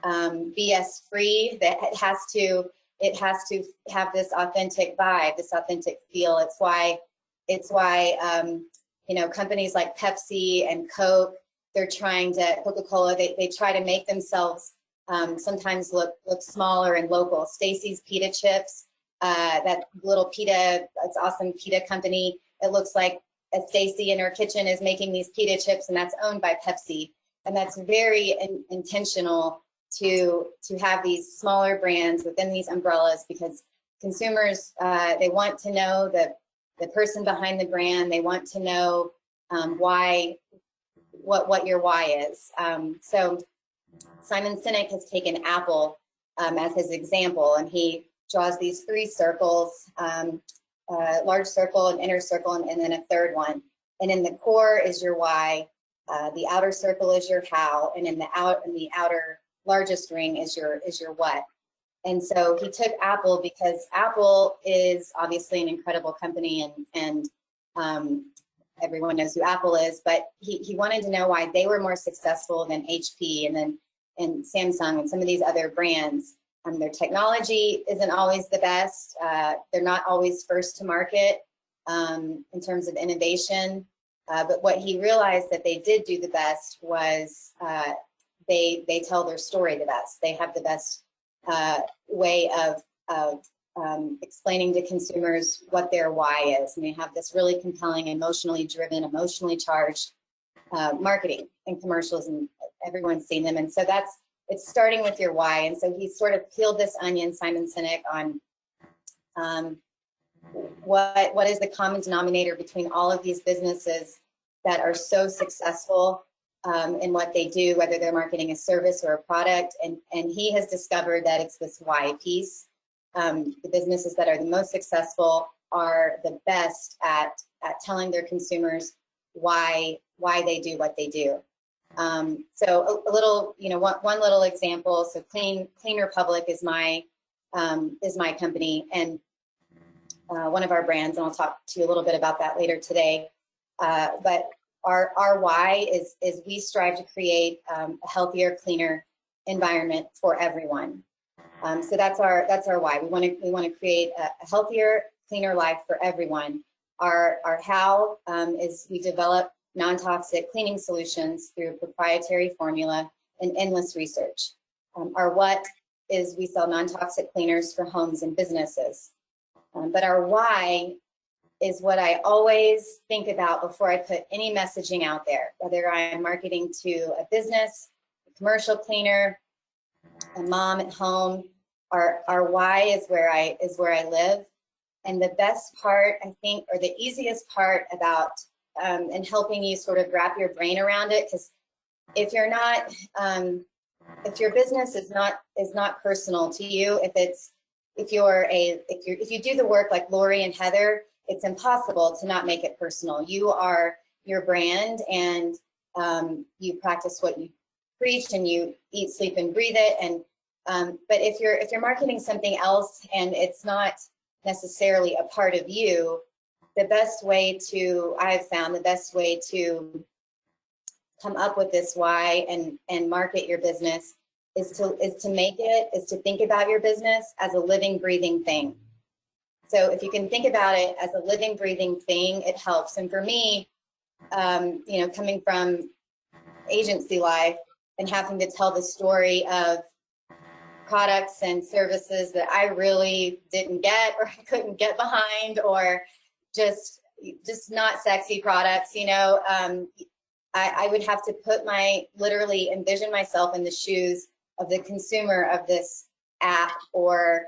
BS free. That it has to have this authentic vibe, this authentic feel. It's why companies like Pepsi and Coke, Coca-Cola, they try to make themselves sometimes look smaller and local. Stacy's pita chips, that little pita, it's awesome pita company. It looks like Stacy in her kitchen is making these pita chips, and that's owned by Pepsi. And that's very intentional to have these smaller brands within these umbrellas, because consumers, they want to know the person behind the brand. They want to know what your why is. So Simon Sinek has taken Apple as his example, and he draws these three circles, large circle, an inner circle, and then a third one. And in the core is your why, the outer circle is your how, and in the outer largest ring is your what. And so he took Apple because Apple is obviously an incredible company, and everyone knows who Apple is, but he wanted to know why they were more successful than HP and Samsung and some of these other brands. Their technology isn't always the best. They're not always first to market in terms of innovation. But what he realized that they did do the best was they tell their story the best. They have the best way of explaining to consumers what their why is. And they have this really compelling, emotionally driven, emotionally charged marketing and commercials, and everyone's seen them. And so it's starting with your why. And so he sort of peeled this onion, Simon Sinek, on what is the common denominator between all of these businesses that are so successful in what they do, whether they're marketing a service or a product. And he has discovered that it's this why piece. The businesses that are the most successful are the best at telling their consumers why they do what they do. So a little, one little example. So Clean Republic is my company, and one of our brands, and I'll talk to you a little bit about that later today. But our why is we strive to create a healthier, cleaner environment for everyone. So that's our why. We want to create a healthier, cleaner life for everyone. Our how is we develop non-toxic cleaning solutions through proprietary formula and endless research. Our what is we sell non-toxic cleaners for homes and businesses. But our why is what I always think about before I put any messaging out there, whether I'm marketing to a business, a commercial cleaner, a mom at home. Our why is where I live. And the best part, I think, or the easiest part about and helping you sort of wrap your brain around it, because if you're not, if your business is not personal to you, if you do the work like Laurie and Heather, it's impossible to not make it personal. You are your brand, and you practice what you preach, and you eat, sleep, and breathe it. And but if you're marketing something else and it's not necessarily a part of you, I've found the best way to come up with this why and market your business is to think about your business as a living, breathing thing. So if you can think about it as a living, breathing thing, it helps. And for me, you know, coming from agency life and having to tell the story of products and services that I really didn't get or I couldn't get behind, or just not sexy products, you know, I would have to literally envision myself in the shoes of the consumer of this app, or,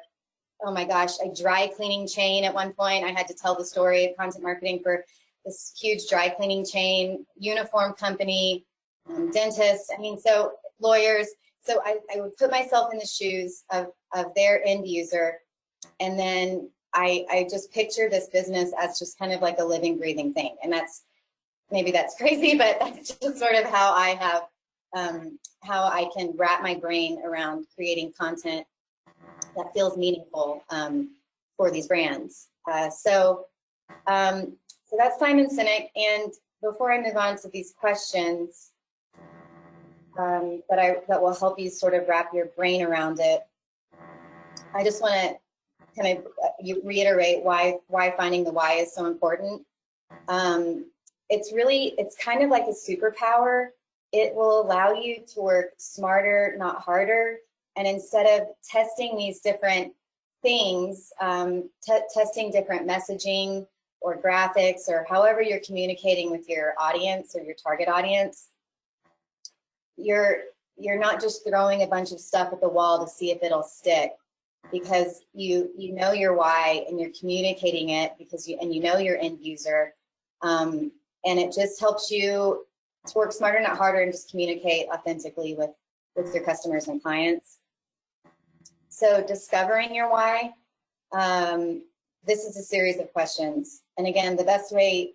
oh my gosh, a dry cleaning chain. At one point, I had to tell the story of content marketing for this huge dry cleaning chain, uniform company, dentists, I mean, so lawyers. So I would put myself in the shoes of their end user. And then I just picture this business as just kind of like a living, breathing thing. And maybe that's crazy, but that's just sort of how I have, how I can wrap my brain around creating content that feels meaningful for these brands. So that's Simon Sinek. And before I move on to these questions that will help you sort of wrap your brain around it, I just want to kind of reiterate why finding the why is so important. It's kind of like a superpower. It will allow you to work smarter, not harder. And instead of testing these different things, testing different messaging or graphics or however you're communicating with your audience or your target audience, you're not just throwing a bunch of stuff at the wall to see if it'll stick, because you know your why and you're communicating it because you know your end user, and it just helps you to work smarter, not harder, and just communicate authentically with your customers and clients. So discovering your why, this is a series of questions. And again, the best way,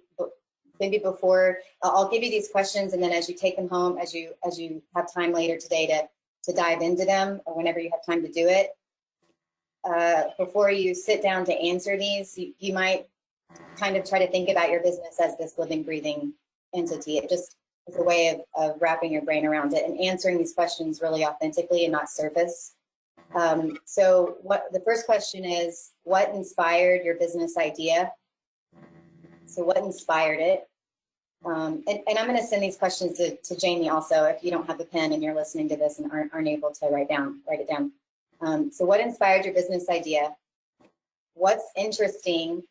maybe before, I'll give you these questions, and then as you take them home, as you have time later today to dive into them, or whenever you have time to do it, before you sit down to answer these, you might kind of try to think about your business as this living, breathing entity. It just is a way of wrapping your brain around it and answering these questions really authentically and not surface. So the first question is, what inspired your business idea? So what inspired it? And I'm going to send these questions to Jamie also, if you don't have the pen and you're listening to this and aren't able to write it down. So what inspired your business idea? What's interesting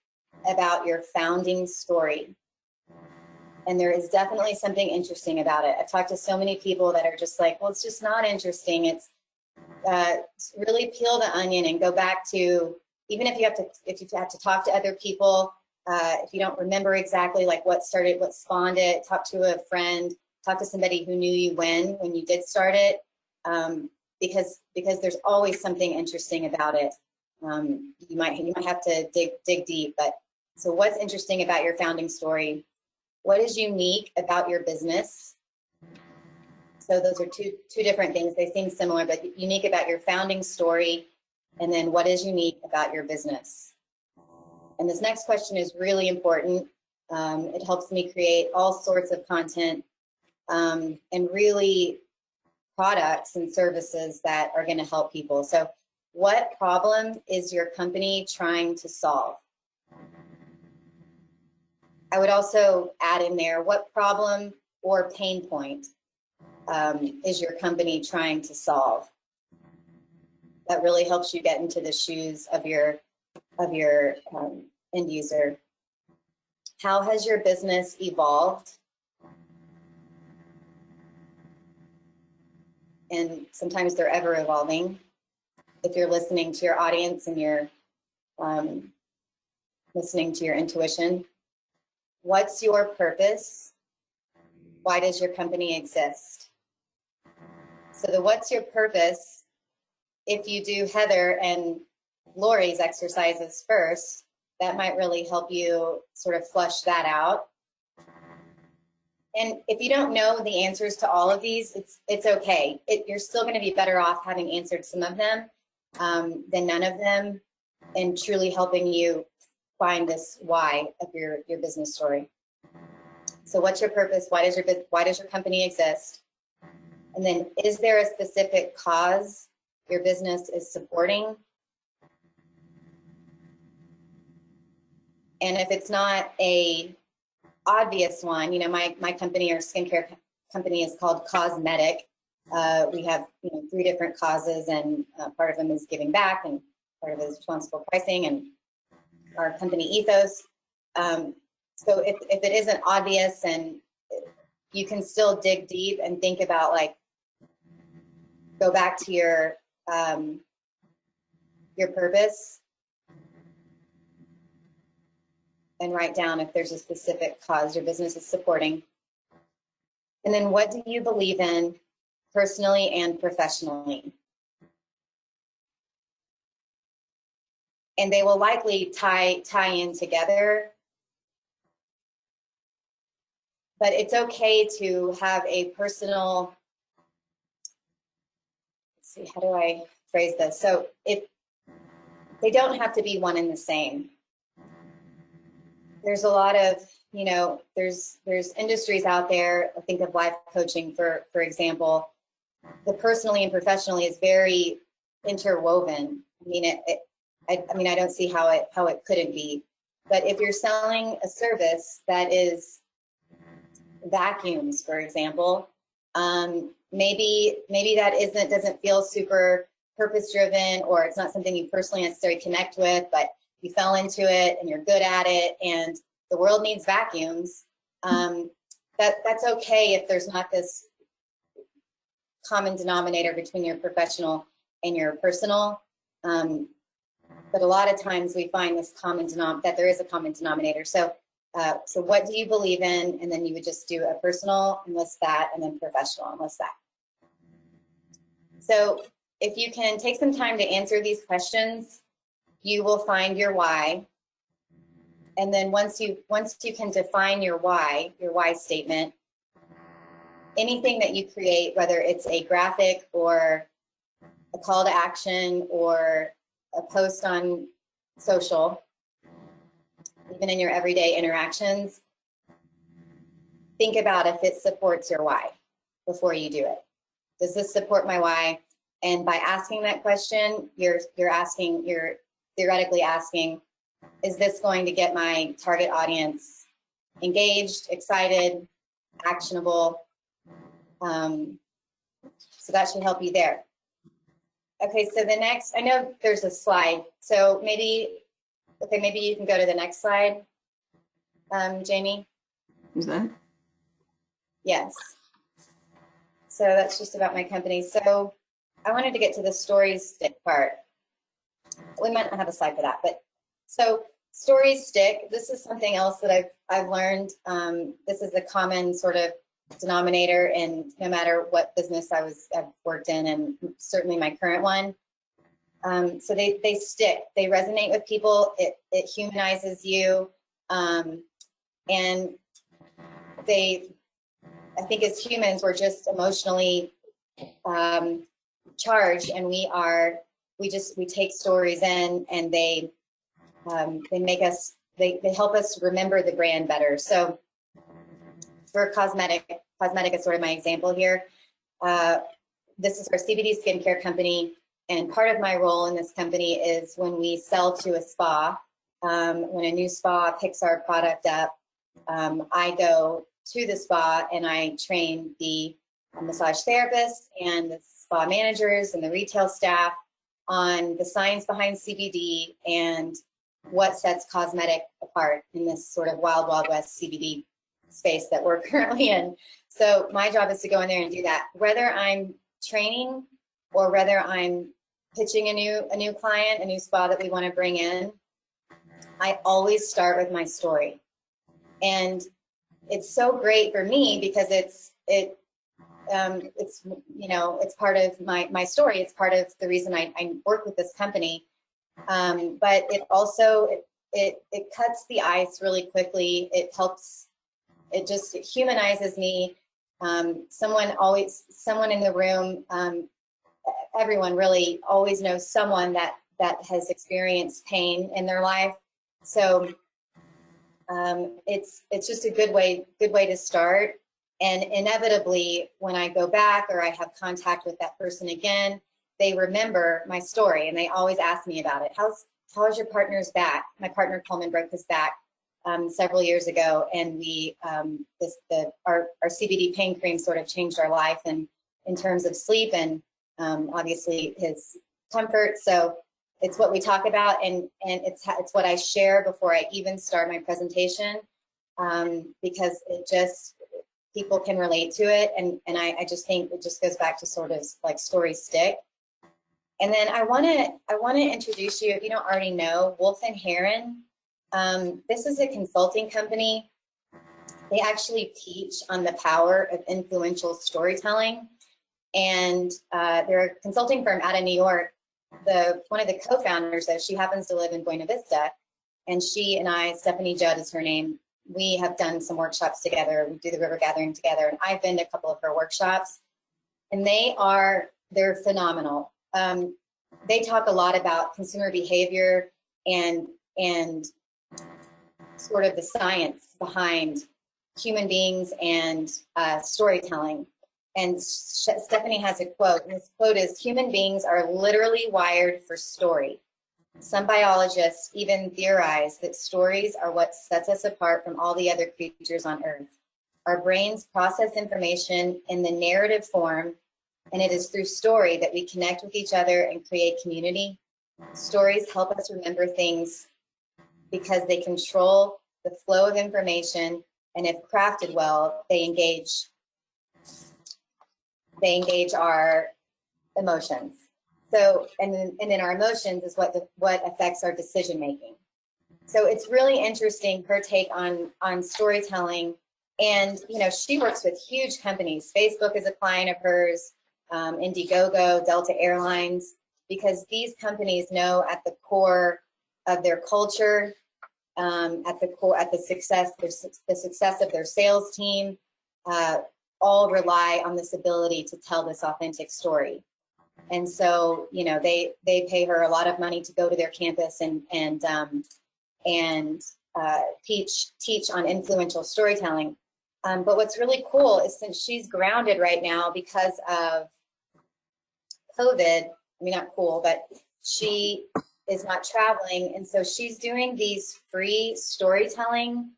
about your founding story? And there is definitely something interesting about it. I've talked to so many people that are just like, well, it's just not interesting. It's really peel the onion and go back to, even if you have to talk to other people, if you don't remember exactly like what spawned it, talk to a friend, talk to somebody who knew you when you did start it, because there's always something interesting about it. You might have to dig deep, but so what's interesting about your founding story? What is unique about your business? So those are two different things. They seem similar, but unique about your founding story, and then what is unique about your business? And this next question is really important. It helps me create all sorts of content and really products and services that are going to help people. So what problem is your company trying to solve? I would also add in there, what problem or pain point is your company trying to solve? That really helps you get into the shoes of your end user. How has your business evolved? And sometimes they're ever evolving. If you're listening to your audience and you're listening to your intuition, what's your purpose? Why does your company exist? So the what's your purpose, if you do Heather and Laurie's exercises first, that might really help you sort of flush that out. And if you don't know the answers to all of these, it's okay. You're still going to be better off having answered some of them than none of them, and truly helping you find this why of your business story. So what's your purpose? Why does your company exist? And then, is there a specific cause your business is supporting? And if it's not a obvious one, you know, my company, our skincare company, is called Cause+Medic. We have 3 different causes, and part of them is giving back, and part of it is responsible pricing, and our company ethos. So if it isn't obvious, and you can still dig deep and think about, like, go back to your purpose and write down if there's a specific cause your business is supporting. And then, what do you believe in personally and professionally? And they will likely tie in together. But it's okay to have a personal, let's see, how do I phrase this? So if they don't have to be one and the same. There's a lot of, there's industries out there. I think of life coaching, for example. The personally and professionally is very interwoven. I don't see how it couldn't be. But if you're selling a service that is vacuums, for example, maybe that doesn't feel super purpose-driven, or it's not something you personally necessarily connect with, but you fell into it and you're good at it, and the world needs vacuums. That's okay if there's not this common denominator between your professional and your personal. But a lot of times we find this that there is a common denominator. So what do you believe in? And then you would just do a personal and list that, and then professional and list that. So if you can take some time to answer these questions, you will find your why. And then once you can define your why statement, anything that you create, whether it's a graphic or a call to action or a post on social, even in your everyday interactions, think about if it supports your why before you do it. Does this support my why? And by asking that question, you're theoretically asking, is this going to get my target audience engaged, excited, actionable? So that should help you there. Okay, so the next, I know there's a slide, so maybe you can go to the next slide, Jamie. Is that? Yes. So that's just about my company. So I wanted to get to the stories stick part. We might not have a slide for that, but so stories stick. This is something else that I've learned. This is a common sort of denominator, and no matter what business I've worked in, and certainly my current one. So they stick. They resonate with people. It humanizes you, and I think as humans, we're just emotionally charged, and we take stories in, and they help us remember the brand better. So for Cause+Medic is sort of my example here. This is our CBD skincare company, and part of my role in this company is when we sell to a spa, when a new spa picks our product up, I go to the spa and I train the massage therapists and the spa managers and the retail staff on the science behind CBD and what sets Cause+Medic apart in this sort of wild, wild west CBD space that we're currently in. So my job is to go in there and do that, whether I'm training or whether I'm pitching a new client, a new spa that we want to bring in. I always start with my story, and it's so great for me because it's part of my story. It's part of the reason I work with this company. But it also it cuts the ice really quickly. It just humanizes me. Someone in the room, everyone really always knows someone that has experienced pain in their life. So it's just a good way to start. And inevitably, when I go back or I have contact with that person again, they remember my story and they always ask me about it. How's your partner's back? My partner Coleman broke his back several years ago, and we our CBD pain cream sort of changed our life, and in terms of sleep and obviously his comfort. So it's what we talk about, and it's what I share before I even start my presentation, because it just, people can relate to it, and I just think it just goes back to sort of like stories stick. And then I want to introduce you, if you don't already know, Wolf and Heron. This is a consulting company. They actually teach on the power of influential storytelling, and they're a consulting firm out of New York. One of the co-founders, though, she happens to live in Buena Vista, and she and I, Stephanie Judd is her name, we have done some workshops together. We do the river gathering together, and I've been to a couple of her workshops, and they're phenomenal. They talk a lot about consumer behavior and sort of the science behind human beings and storytelling. And Stephanie has a quote, and this quote is, "Human beings are literally wired for story. Some biologists even theorize that stories are what sets us apart from all the other creatures on Earth. Our brains process information in the narrative form, and it is through story that we connect with each other and create community. Stories help us remember things because they control the flow of information, and if crafted well, they engage our emotions. So, and then our emotions is what affects our decision making. So it's really interesting, her take on storytelling. And she works with huge companies. Facebook is a client of hers, Indiegogo, Delta Airlines, because these companies know at the core of their culture, at the success of their sales team, all rely on this ability to tell this authentic story. And so, they pay her a lot of money to go to their campus and teach on influential storytelling. But what's really cool is, since she's grounded right now because of COVID, not cool, but she is not traveling. And so she's doing these free storytelling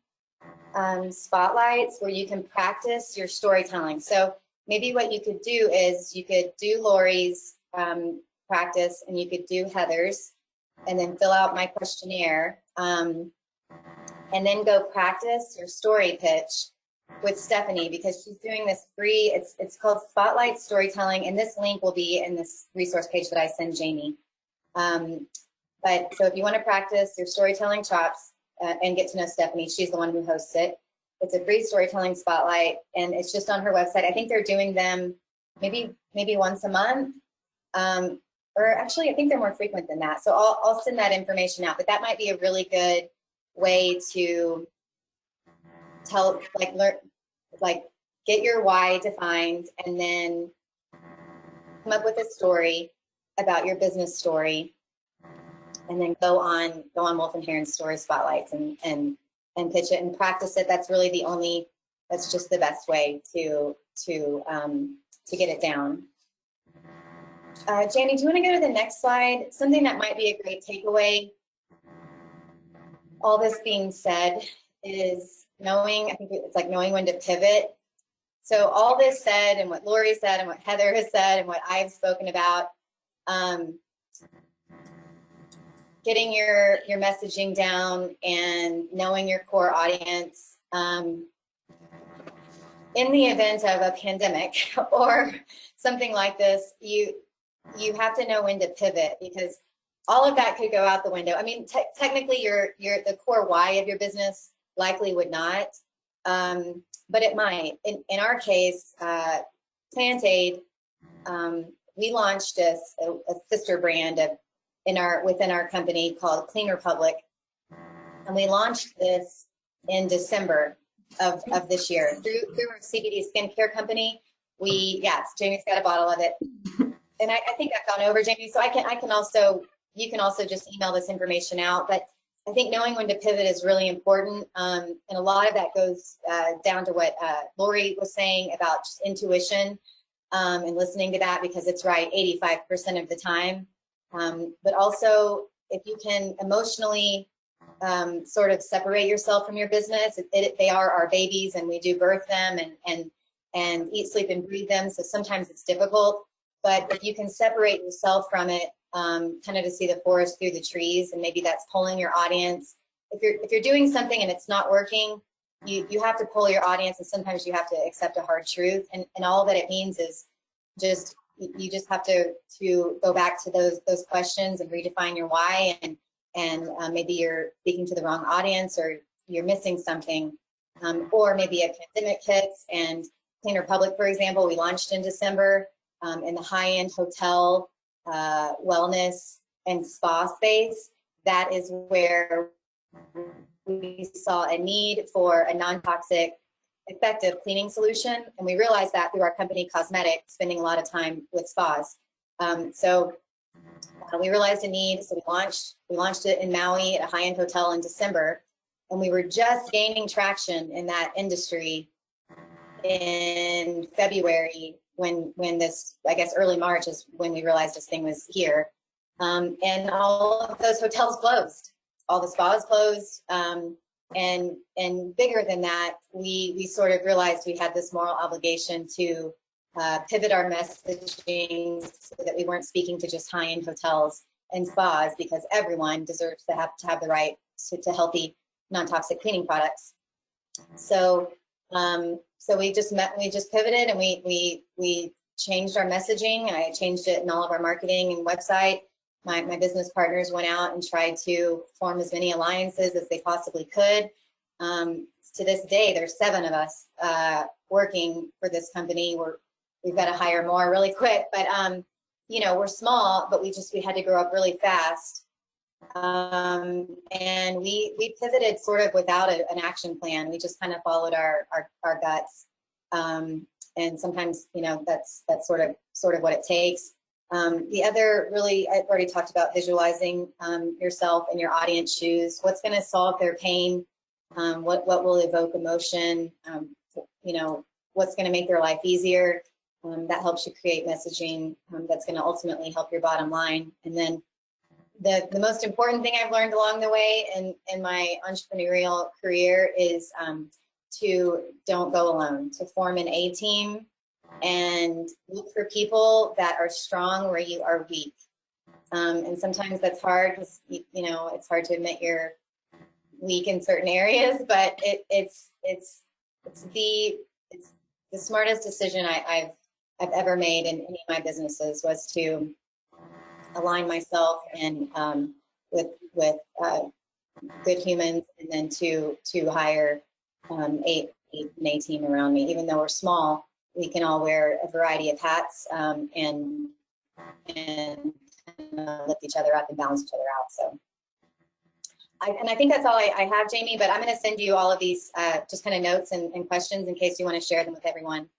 spotlights where you can practice your storytelling. So maybe what you could do is you could do Laurie's practice, and you could do Heather's, and then fill out my questionnaire, and then go practice your story pitch with Stephanie, because she's doing this free, it's called Spotlight Storytelling, and this link will be in this resource page that I send Jamie. But so if you want to practice your storytelling chops and get to know Stephanie, she's the one who hosts it. It's a free storytelling spotlight, and it's just on her website. I think they're doing them maybe once a month, or actually I think they're more frequent than that. So I'll send that information out, but that might be a really good way to tell, get your why defined, and then come up with a story about your business story, and then go on Wolf and Heron's story spotlights and pitch it and practice it. That's really that's just the best way to get it down. Jamie, do you want to go to the next slide? Something that might be a great takeaway. All this being said is I think it's like knowing when to pivot. So all this said, and what Laurie said, and what Heather has said, and what I've spoken about, getting your messaging down and knowing your core audience, in the event of a pandemic or something like this, you have to know when to pivot, because all of that could go out the window. Technically, the core why of your business likely would not, but it might. In our case, Plant Aid, we launched a sister brand within our company called Clean Republic, and we launched this in December of this year through our CBD skincare company. Jamie's got a bottle of it, and I think I've gone over, Jamie, so you can also just email this information out. But I think knowing when to pivot is really important. And a lot of that goes down to what Laurie was saying about just intuition and listening to that, because it's right 85% of the time. But also, if you can emotionally sort of separate yourself from your business, they are our babies, and we do birth them and eat, sleep, and breathe them. So sometimes it's difficult, but if you can separate yourself from it, kind of to see the forest through the trees, and maybe that's polling your audience. If you're doing something and it's not working, you have to poll your audience, and sometimes you have to accept a hard truth. And all that it means is you just have to go back to those questions and redefine your why. And maybe you're speaking to the wrong audience, or you're missing something, or maybe a pandemic hits. And Cleaner Public, for example, we launched in December in the high-end hotel wellness and spa space. That is where we saw a need for a non-toxic, effective cleaning solution. And we realized that through our company, Cause+Medic, spending a lot of time with spas. So we realized a need, so we launched it in Maui at a high-end hotel in December. And we were just gaining traction in that industry in February, when this, I guess early March is when we realized this thing was here. And all of those hotels closed, all the spas closed. And bigger than that, we sort of realized we had this moral obligation to pivot our messaging so that we weren't speaking to just high-end hotels and spas, because everyone deserves to have the right to healthy, non-toxic cleaning products. So we just pivoted, and we changed our messaging. I changed it in all of our marketing and website. My business partners went out and tried to form as many alliances as they possibly could. To this day, there's 7 of us working for this company. We've got to hire more really quick, but you know, we're small, but we had to grow up really fast. And we pivoted sort of without an action plan. We just kind of followed our guts. And sometimes, you know, that's sort of what it takes. The other, really, I've already talked about visualizing yourself in your audience shoes. What's going to solve their pain? What will evoke emotion? You know, what's going to make their life easier? That helps you create messaging that's going to ultimately help your bottom line. And then the most important thing I've learned along the way in my entrepreneurial career is to don't go alone, to form an A team and look for people that are strong where you are weak. And sometimes that's hard, because you know, it's hard to admit you're weak in certain areas, but it's the smartest decision I've ever made in any of my businesses, was to align myself and with good humans, and then to hire an A team around me. Even though we're small, we can all wear a variety of hats and lift each other up and balance each other out. So, I think that's all I have, Jamie, but I'm going to send you all of these just kind of notes and questions in case you want to share them with everyone.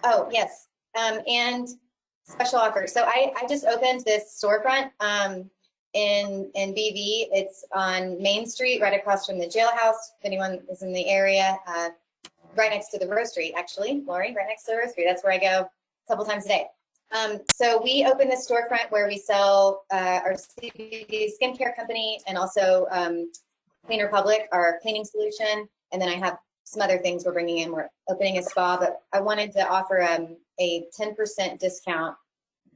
Oh, yes. And special offer. So I just opened this storefront in BV. It's on Main Street, right across from the jailhouse. If anyone is in the area, right next to the roastery, actually, Laurie, right next to the roastery. That's where I go a couple times a day. So we opened this storefront where we sell our CBD skincare company, and also Cleaner Public, our cleaning solution. And then I have some other things we're bringing in. We're opening a spa, but I wanted to offer a 10% discount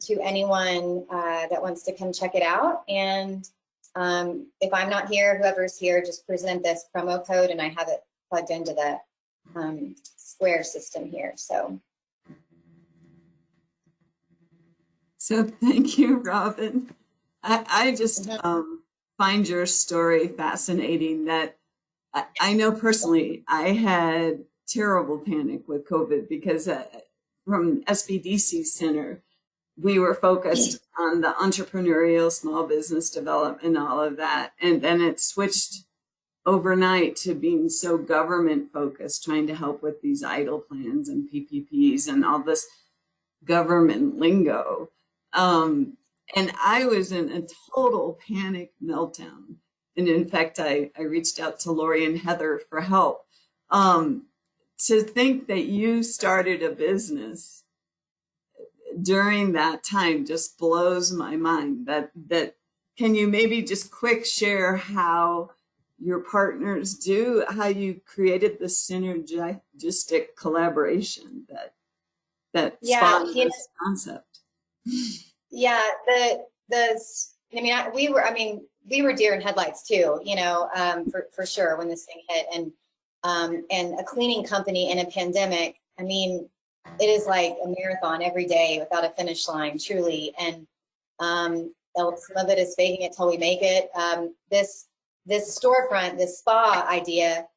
to anyone that wants to come check it out. And if I'm not here, whoever's here, just present this promo code, and I have it plugged into the Square system here. So thank you, Robin. I just find your story fascinating. That I know personally, I had terrible panic with COVID, because from SBDC Center, we were focused on the entrepreneurial small business development, all of that. And then it switched overnight to being so government focused, trying to help with these idle plans and PPPs and all this government lingo. And I was in a total panic meltdown. And in fact, I reached out to Laurie and Heather for help. To think that you started a business during that time just blows my mind. That can you maybe just quick share how your partners do, how you created the synergistic collaboration that spawned this concept? Yeah, we were deer in headlights too, for sure when this thing hit, and a cleaning company in a pandemic. I mean, it is like a marathon every day without a finish line, truly. And some of it is faking it till we make it. This storefront, this spa idea,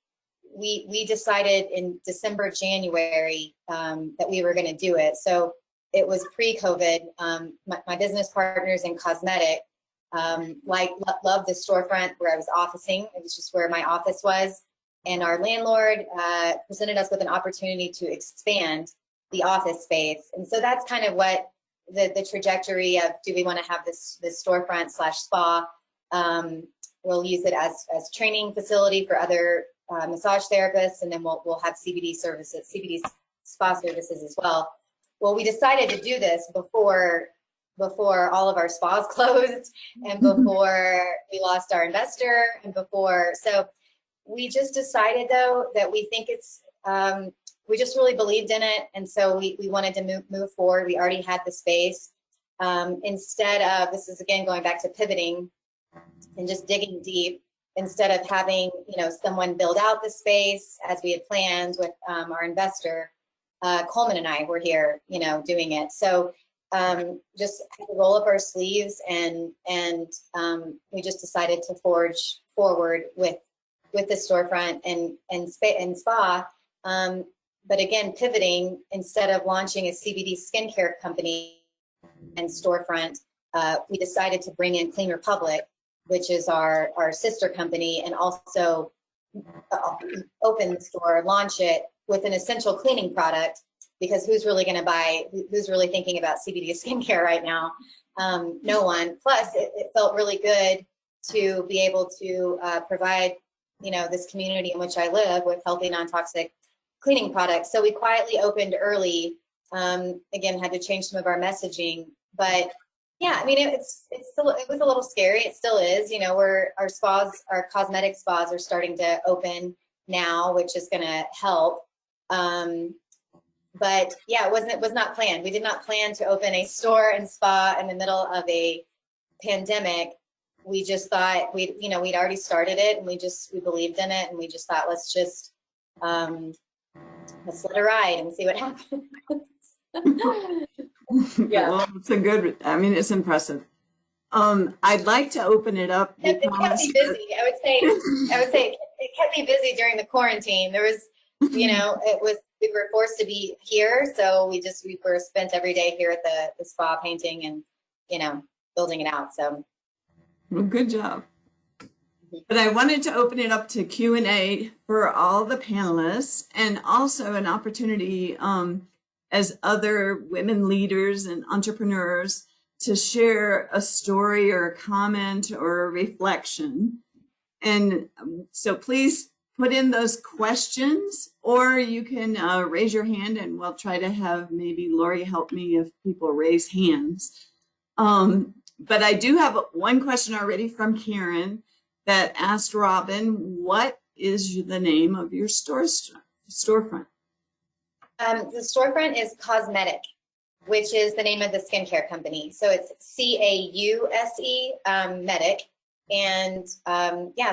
we decided in December, January that we were going to do it. So it was pre-COVID. My business partners in Cause+Medic loved the storefront where I was officing. It was just where my office was. And our landlord presented us with an opportunity to expand the office space. And so that's kind of what the trajectory of, do we want to have this storefront / spa? We'll use it as training facility for other massage therapists, and then we'll have CBD services, CBD spa services as well. Well, we decided to do this before all of our spas closed, and before we lost our investor, and so we just decided though that we think it's we just really believed in it, and so we wanted to move forward. We already had the space. Instead of, this is again going back to pivoting and just digging deep, instead of having someone build out the space as we had planned with our investor, Coleman and I were here doing it. So just had to roll up our sleeves, and we just decided to forge forward with the storefront and spa. But again, pivoting, instead of launching a CBD skincare company and storefront, we decided to bring in Clean Republic, which is our sister company, and also open the store, launch it with an essential cleaning product, because who's really going to buy, who's really thinking about CBD skincare right now? No one. Plus, it felt really good to be able to provide, this community in which I live with healthy, non-toxic cleaning products. So we quietly opened early. Again, had to change some of our messaging, but yeah, I mean, it was a little scary. It still is. Our spas, our cosmetic spas, are starting to open now, which is going to help. But yeah, it was not planned. We did not plan to open a store and spa in the middle of a pandemic. We just thought we'd already started it, and we believed in it, and we just thought, let's let it ride and see what happens. Yeah. Well, it's impressive. I'd like to open it up. It kept me busy. I would say it kept me busy during the quarantine. There was, we were forced to be here, so we were spent every day here at the spa painting and building it out. So, well, good job. But I wanted to open it up to Q&A for all the panelists, and also an opportunity as other women leaders and entrepreneurs to share a story or a comment or a reflection. And so please put in those questions, or you can raise your hand, and we'll try to have maybe Laurie help me if people raise hands. But I do have one question already from Karen that asked Robin, what is the name of your storefront? The storefront is Cause+Medic, which is the name of the skincare company. So it's CAUSE, Medic. And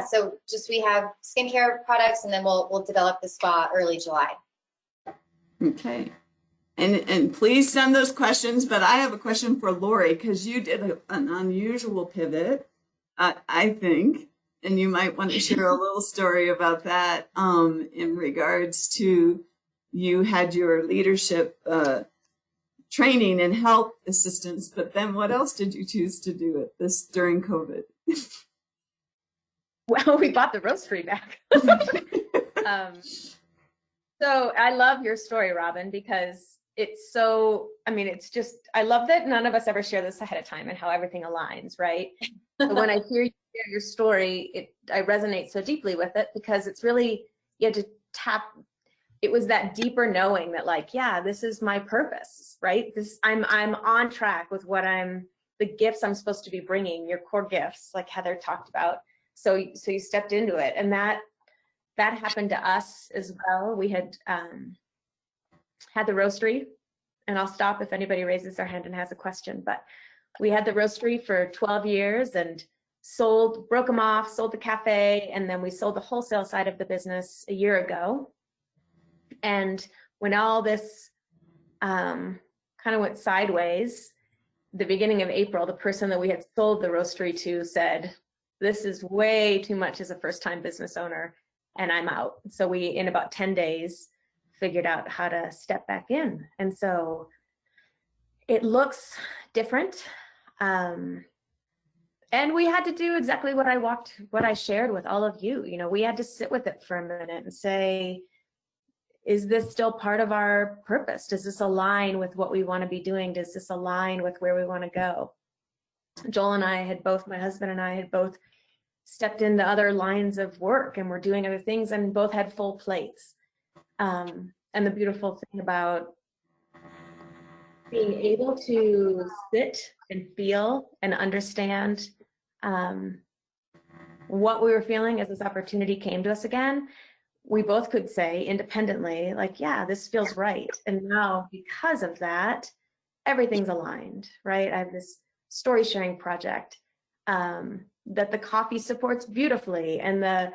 so just we have skincare products, and then we'll develop the spa early July. Okay. And please send those questions, but I have a question for Laurie, because you did an unusual pivot, I think, and you might want to share a little story about that in regards to, you had your leadership training and health assistance, but then what else did you choose to do during COVID? Well, we bought the roastery back. So I love your story, Robin, because it's so, I mean, it's just, I love that none of us ever share this ahead of time and how everything aligns, right? So when I hear you share your story, I resonate so deeply with it, because it's really, you had to tap, it was that deeper knowing that, like, yeah, this is my purpose, right? I'm on track with the gifts I'm supposed to be bringing, your core gifts, like Heather talked about. So you stepped into it, and that happened to us as well. We had the roastery, and I'll stop if anybody raises their hand and has a question, but we had the roastery for 12 years and broke them off, sold the cafe, and then we sold the wholesale side of the business a year ago. And when all this kind of went sideways, the beginning of April, the person that we had sold the roastery to said, this is way too much as a first-time business owner, and I'm out. So we, in about 10 days, figured out how to step back in. And so it looks different. And we had to do exactly what I shared with all of you. You know, we had to sit with it for a minute and say, is this still part of our purpose? Does this align with what we want to be doing? Does this align with where we want to go? Joel and I had both, my husband and I had both stepped into other lines of work, and we're doing other things, and both had full plates. And the beautiful thing about being able to sit and feel and understand what we were feeling as this opportunity came to us again, we both could say independently, like, yeah, this feels right. And now, because of that, everything's aligned, right? I have this story sharing project that the coffee supports beautifully, and the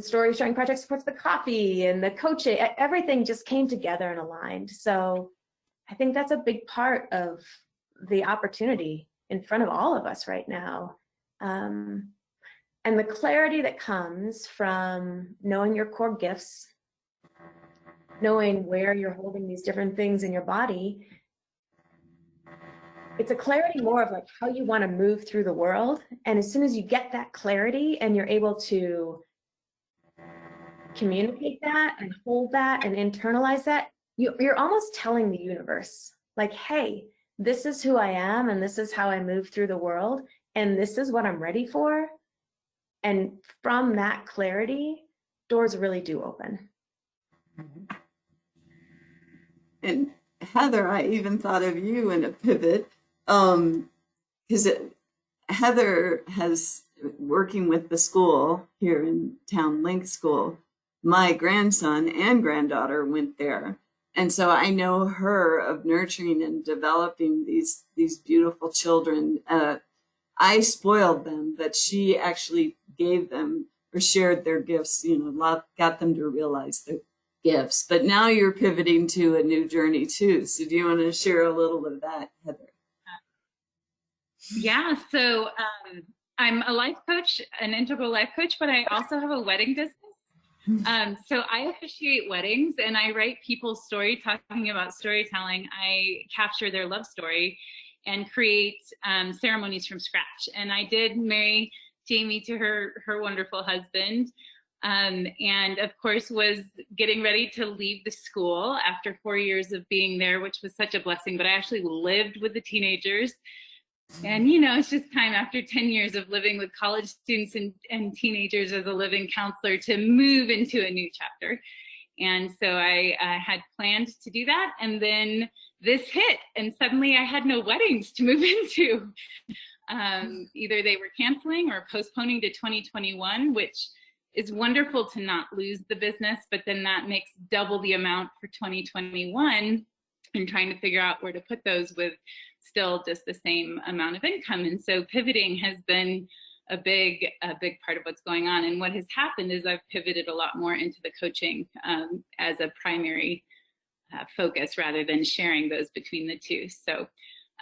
story sharing project supports the coffee, and the coaching, everything just came together and aligned. So I think that's a big part of the opportunity in front of all of us right now. And the clarity that comes from knowing your core gifts, knowing where you're holding these different things in your body, it's a clarity more of like how you want to move through the world. And as soon as you get that clarity and you're able to communicate that and hold that and internalize that, you're almost telling the universe, like, hey, this is who I am, and this is how I move through the world, and this is what I'm ready for. And from that clarity, doors really do open. And Heather, I even thought of you in a pivot, because Heather has, working with the school here in town, Link School, my grandson and granddaughter went there. And so I know her of nurturing and developing these beautiful children. I spoiled them, but she actually gave them or shared their gifts, got them to realize their gifts. But now you're pivoting to a new journey too. So do you want to share a little of that, Heather? Yeah, so I'm a life coach, an integral life coach, but I also have a wedding business. So I officiate weddings, and I write people's story. Talking about storytelling, I capture their love story and create ceremonies from scratch. And I did marry Jamie to her wonderful husband, and of course was getting ready to leave the school after 4 years of being there, which was such a blessing. But I actually lived with the teenagers. And, it's just time after 10 years of living with college students and teenagers as a living counselor to move into a new chapter. And so I had planned to do that. And then this hit, and suddenly I had no weddings to move into. Either they were canceling or postponing to 2021, which is wonderful to not lose the business, but then that makes double the amount for 2021, and trying to figure out where to put those with still just the same amount of income. And so pivoting has been a big part of what's going on. And what has happened is I've pivoted a lot more into the coaching as a primary focus, rather than sharing those between the two. So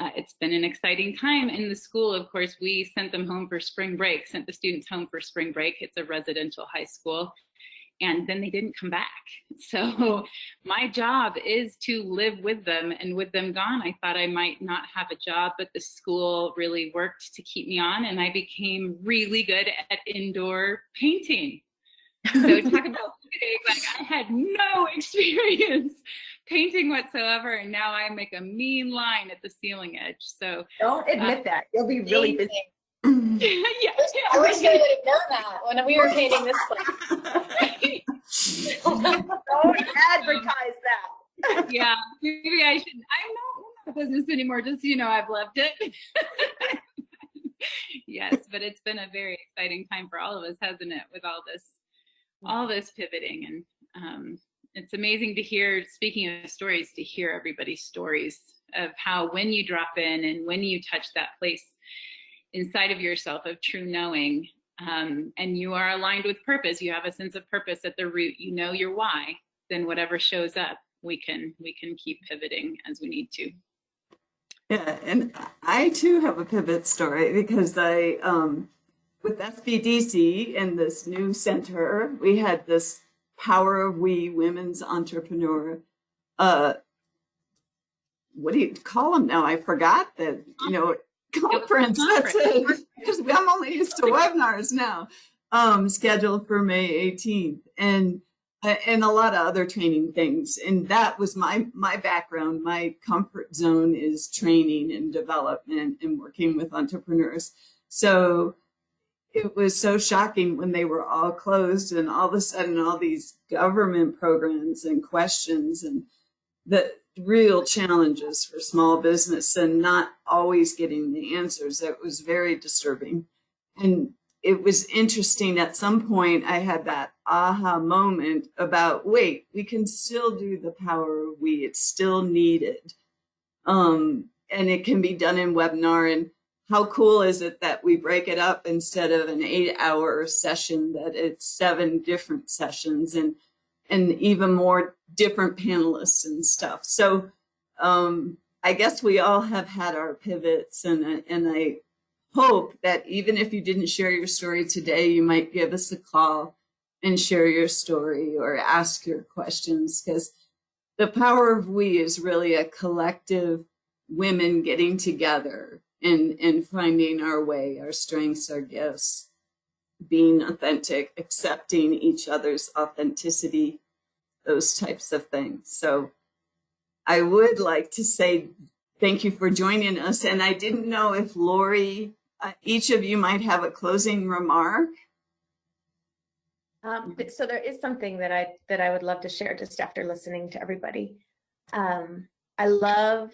it's been an exciting time. In the school, of course, we sent them home for spring break, sent the students home for spring break. It's a residential high school. And then they didn't come back. So my job is to live with them, and with them gone, I thought I might not have a job, but the school really worked to keep me on, and I became really good at indoor painting. So talk about pivoting, like I had no experience painting whatsoever, and now I make a mean line at the ceiling edge. So Don't admit that. You'll be really busy. yeah, I wish I would have known that when we were painting this place. Don't advertise that. yeah, maybe I should. I'm not in the business anymore. Just so you know, I've left it. Yes, but it's been a very exciting time for all of us, hasn't it? With all this pivoting, and it's amazing to hear. Speaking of stories, to hear everybody's stories of how when you drop in and when you touch that place inside of yourself of true knowing, and you are aligned with purpose, you have a sense of purpose at the root, you know your why, then whatever shows up, we can keep pivoting as we need to. Yeah, and I too have a pivot story because I, with SBDC and this new center, we had this Power of We Women's Entrepreneur, what do you call them now? I forgot that, conference. That's it. Because I'm only used to webinars now. Scheduled for May 18th, and a lot of other training things. And that was my background. My comfort zone is training and development and working with entrepreneurs. So it was so shocking when they were all closed, and all of a sudden all these government programs and questions and the real challenges for small business and not always getting the answers. It was very disturbing. And it was interesting. At some point, I had that aha moment about, wait, we can still do the power of we. It's still needed. And it can be done in webinar. And how cool is it that we break it up instead of an 8-hour session, that it's 7 different sessions and even more different panelists and stuff. So I guess we all have had our pivots, and I hope that even if you didn't share your story today, you might give us a call and share your story or ask your questions, because the power of we is really a collective women getting together and finding our way, our strengths, our gifts, being authentic, accepting each other's authenticity, those types of things. So I would like to say thank you for joining us. And I didn't know if Laurie, each of you might have a closing remark. So there is something that I would love to share just after listening to everybody. I love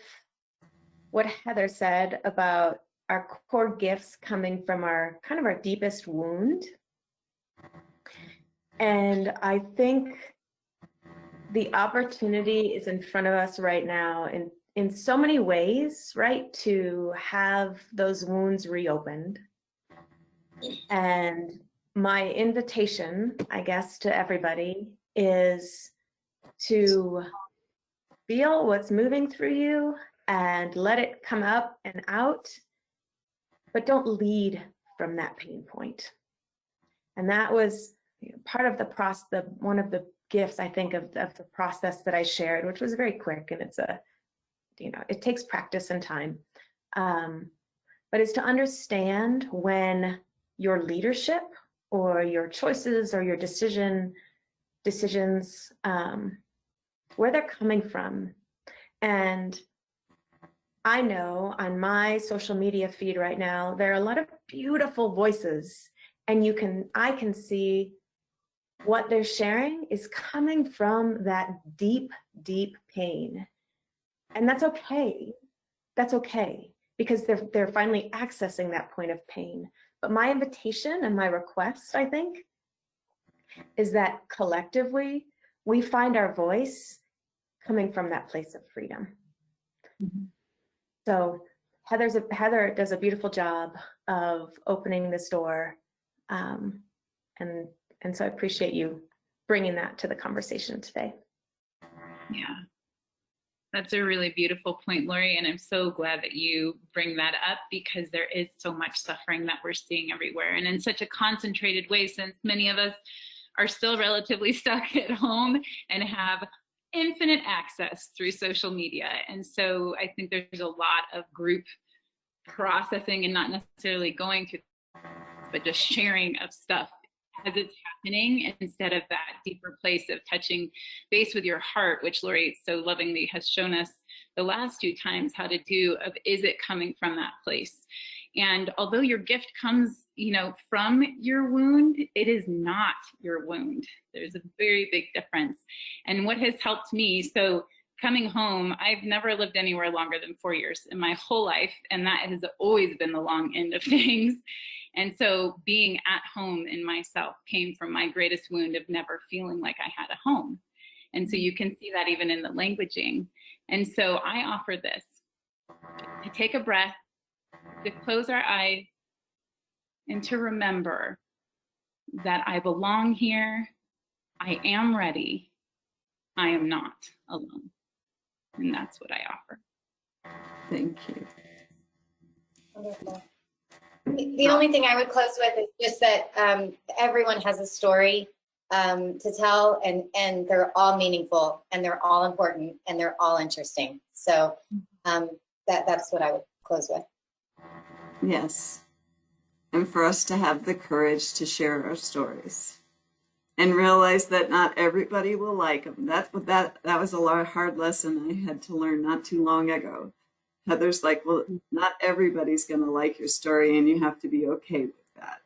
what Heather said about our core gifts coming from our deepest wound. And I think the opportunity is in front of us right now in so many ways, right? To have those wounds reopened. And my invitation, I guess, to everybody is to feel what's moving through you and let it come up and out, but don't lead from that pain point. And that was part of the process, one of the gifts, I think, of the process that I shared, which was very quick, and it's it takes practice and time. But it's to understand when your leadership or your choices or your decisions, where they're coming from. And I know on my social media feed right now, there are a lot of beautiful voices, and I can see what they're sharing is coming from that deep, deep pain. And that's okay. That's okay, because they're finally accessing that point of pain. But my invitation and my request, I think, is that collectively we find our voice coming from that place of freedom. Mm-hmm. So Heather does a beautiful job of opening this door, and so I appreciate you bringing that to the conversation today. Yeah, that's a really beautiful point, Laurie, and I'm so glad that you bring that up, because there is so much suffering that we're seeing everywhere, and in such a concentrated way, since many of us are still relatively stuck at home and have infinite access through social media. And so I think there's a lot of group processing and not necessarily going through, but just sharing of stuff as it's happening, instead of that deeper place of touching base with your heart, which Laurie so lovingly has shown us the last 2 times how to do, of is it coming from that place? And although your gift comes, from your wound, it is not your wound. There's a very big difference. And what has helped me, so coming home, I've never lived anywhere longer than 4 years in my whole life, and that has always been the long end of things. And so being at home in myself came from my greatest wound of never feeling like I had a home. And so you can see that even in the languaging. And so I offer this, to take a breath, to close our eyes, and to remember that I belong here, I am ready, I am not alone. And that's what I offer. Thank you. Wonderful. The only thing I would close with is just that everyone has a story to tell, and they're all meaningful, and they're all important, and they're all interesting. So that's what I would close with. Yes. And for us to have the courage to share our stories and realize that not everybody will like them. That was a hard lesson I had to learn not too long ago. Heather's like, well, not everybody's going to like your story, and you have to be okay with that.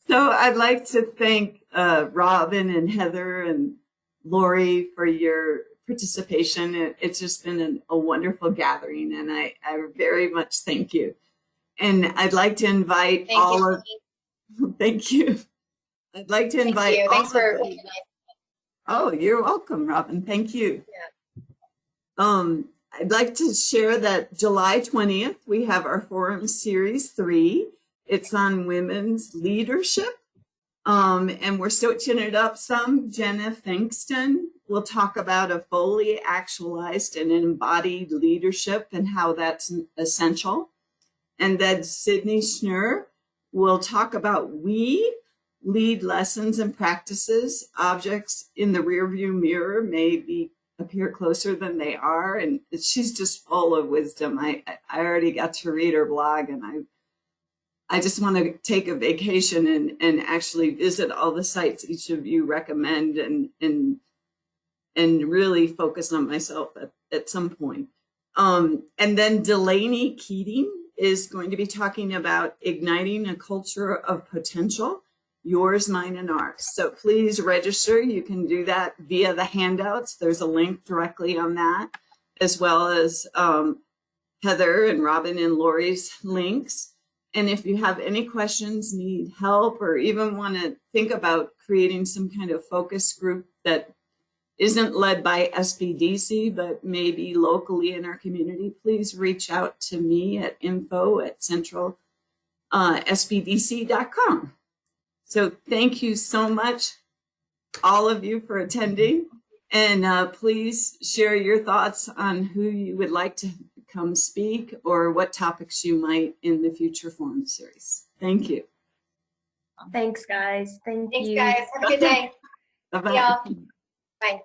So I'd like to thank Robin and Heather and Laurie for your participation. It's just been a wonderful gathering, and I very much thank you. And I'd like to invite thank you. I'd like to invite all Thanks for of you. Oh, you're welcome, Robin. Thank you. Yeah. I'd like to share that July 20th, we have our forum series 3. It's on women's leadership. And we're switching it up some. Jenna Finkston will talk about a fully actualized and embodied leadership and how that's essential. And then Sydney Schnur will talk about we lead lessons and practices. Objects in the rearview mirror may appear closer than they are. And she's just full of wisdom. I already got to read her blog, and I just want to take a vacation and actually visit all the sites each of you recommend and really focus on myself at some point. And then Delaney Keating is going to be talking about igniting a culture of potential, yours, mine, and ours. So please register. You can do that via the handouts. There's a link directly on that, as well as Heather and Robin and Laurie's links. And if you have any questions, need help, or even want to think about creating some kind of focus group that isn't led by SBDC, but maybe locally in our community, please reach out to me at info@centralsbdc.com. So thank you so much, all of you, for attending. And please share your thoughts on who you would like to come speak or what topics you might in the future forum series. Thank you. Thanks, guys. Thanks, guys. Have a good day. Bye-bye. Y'all. Bye.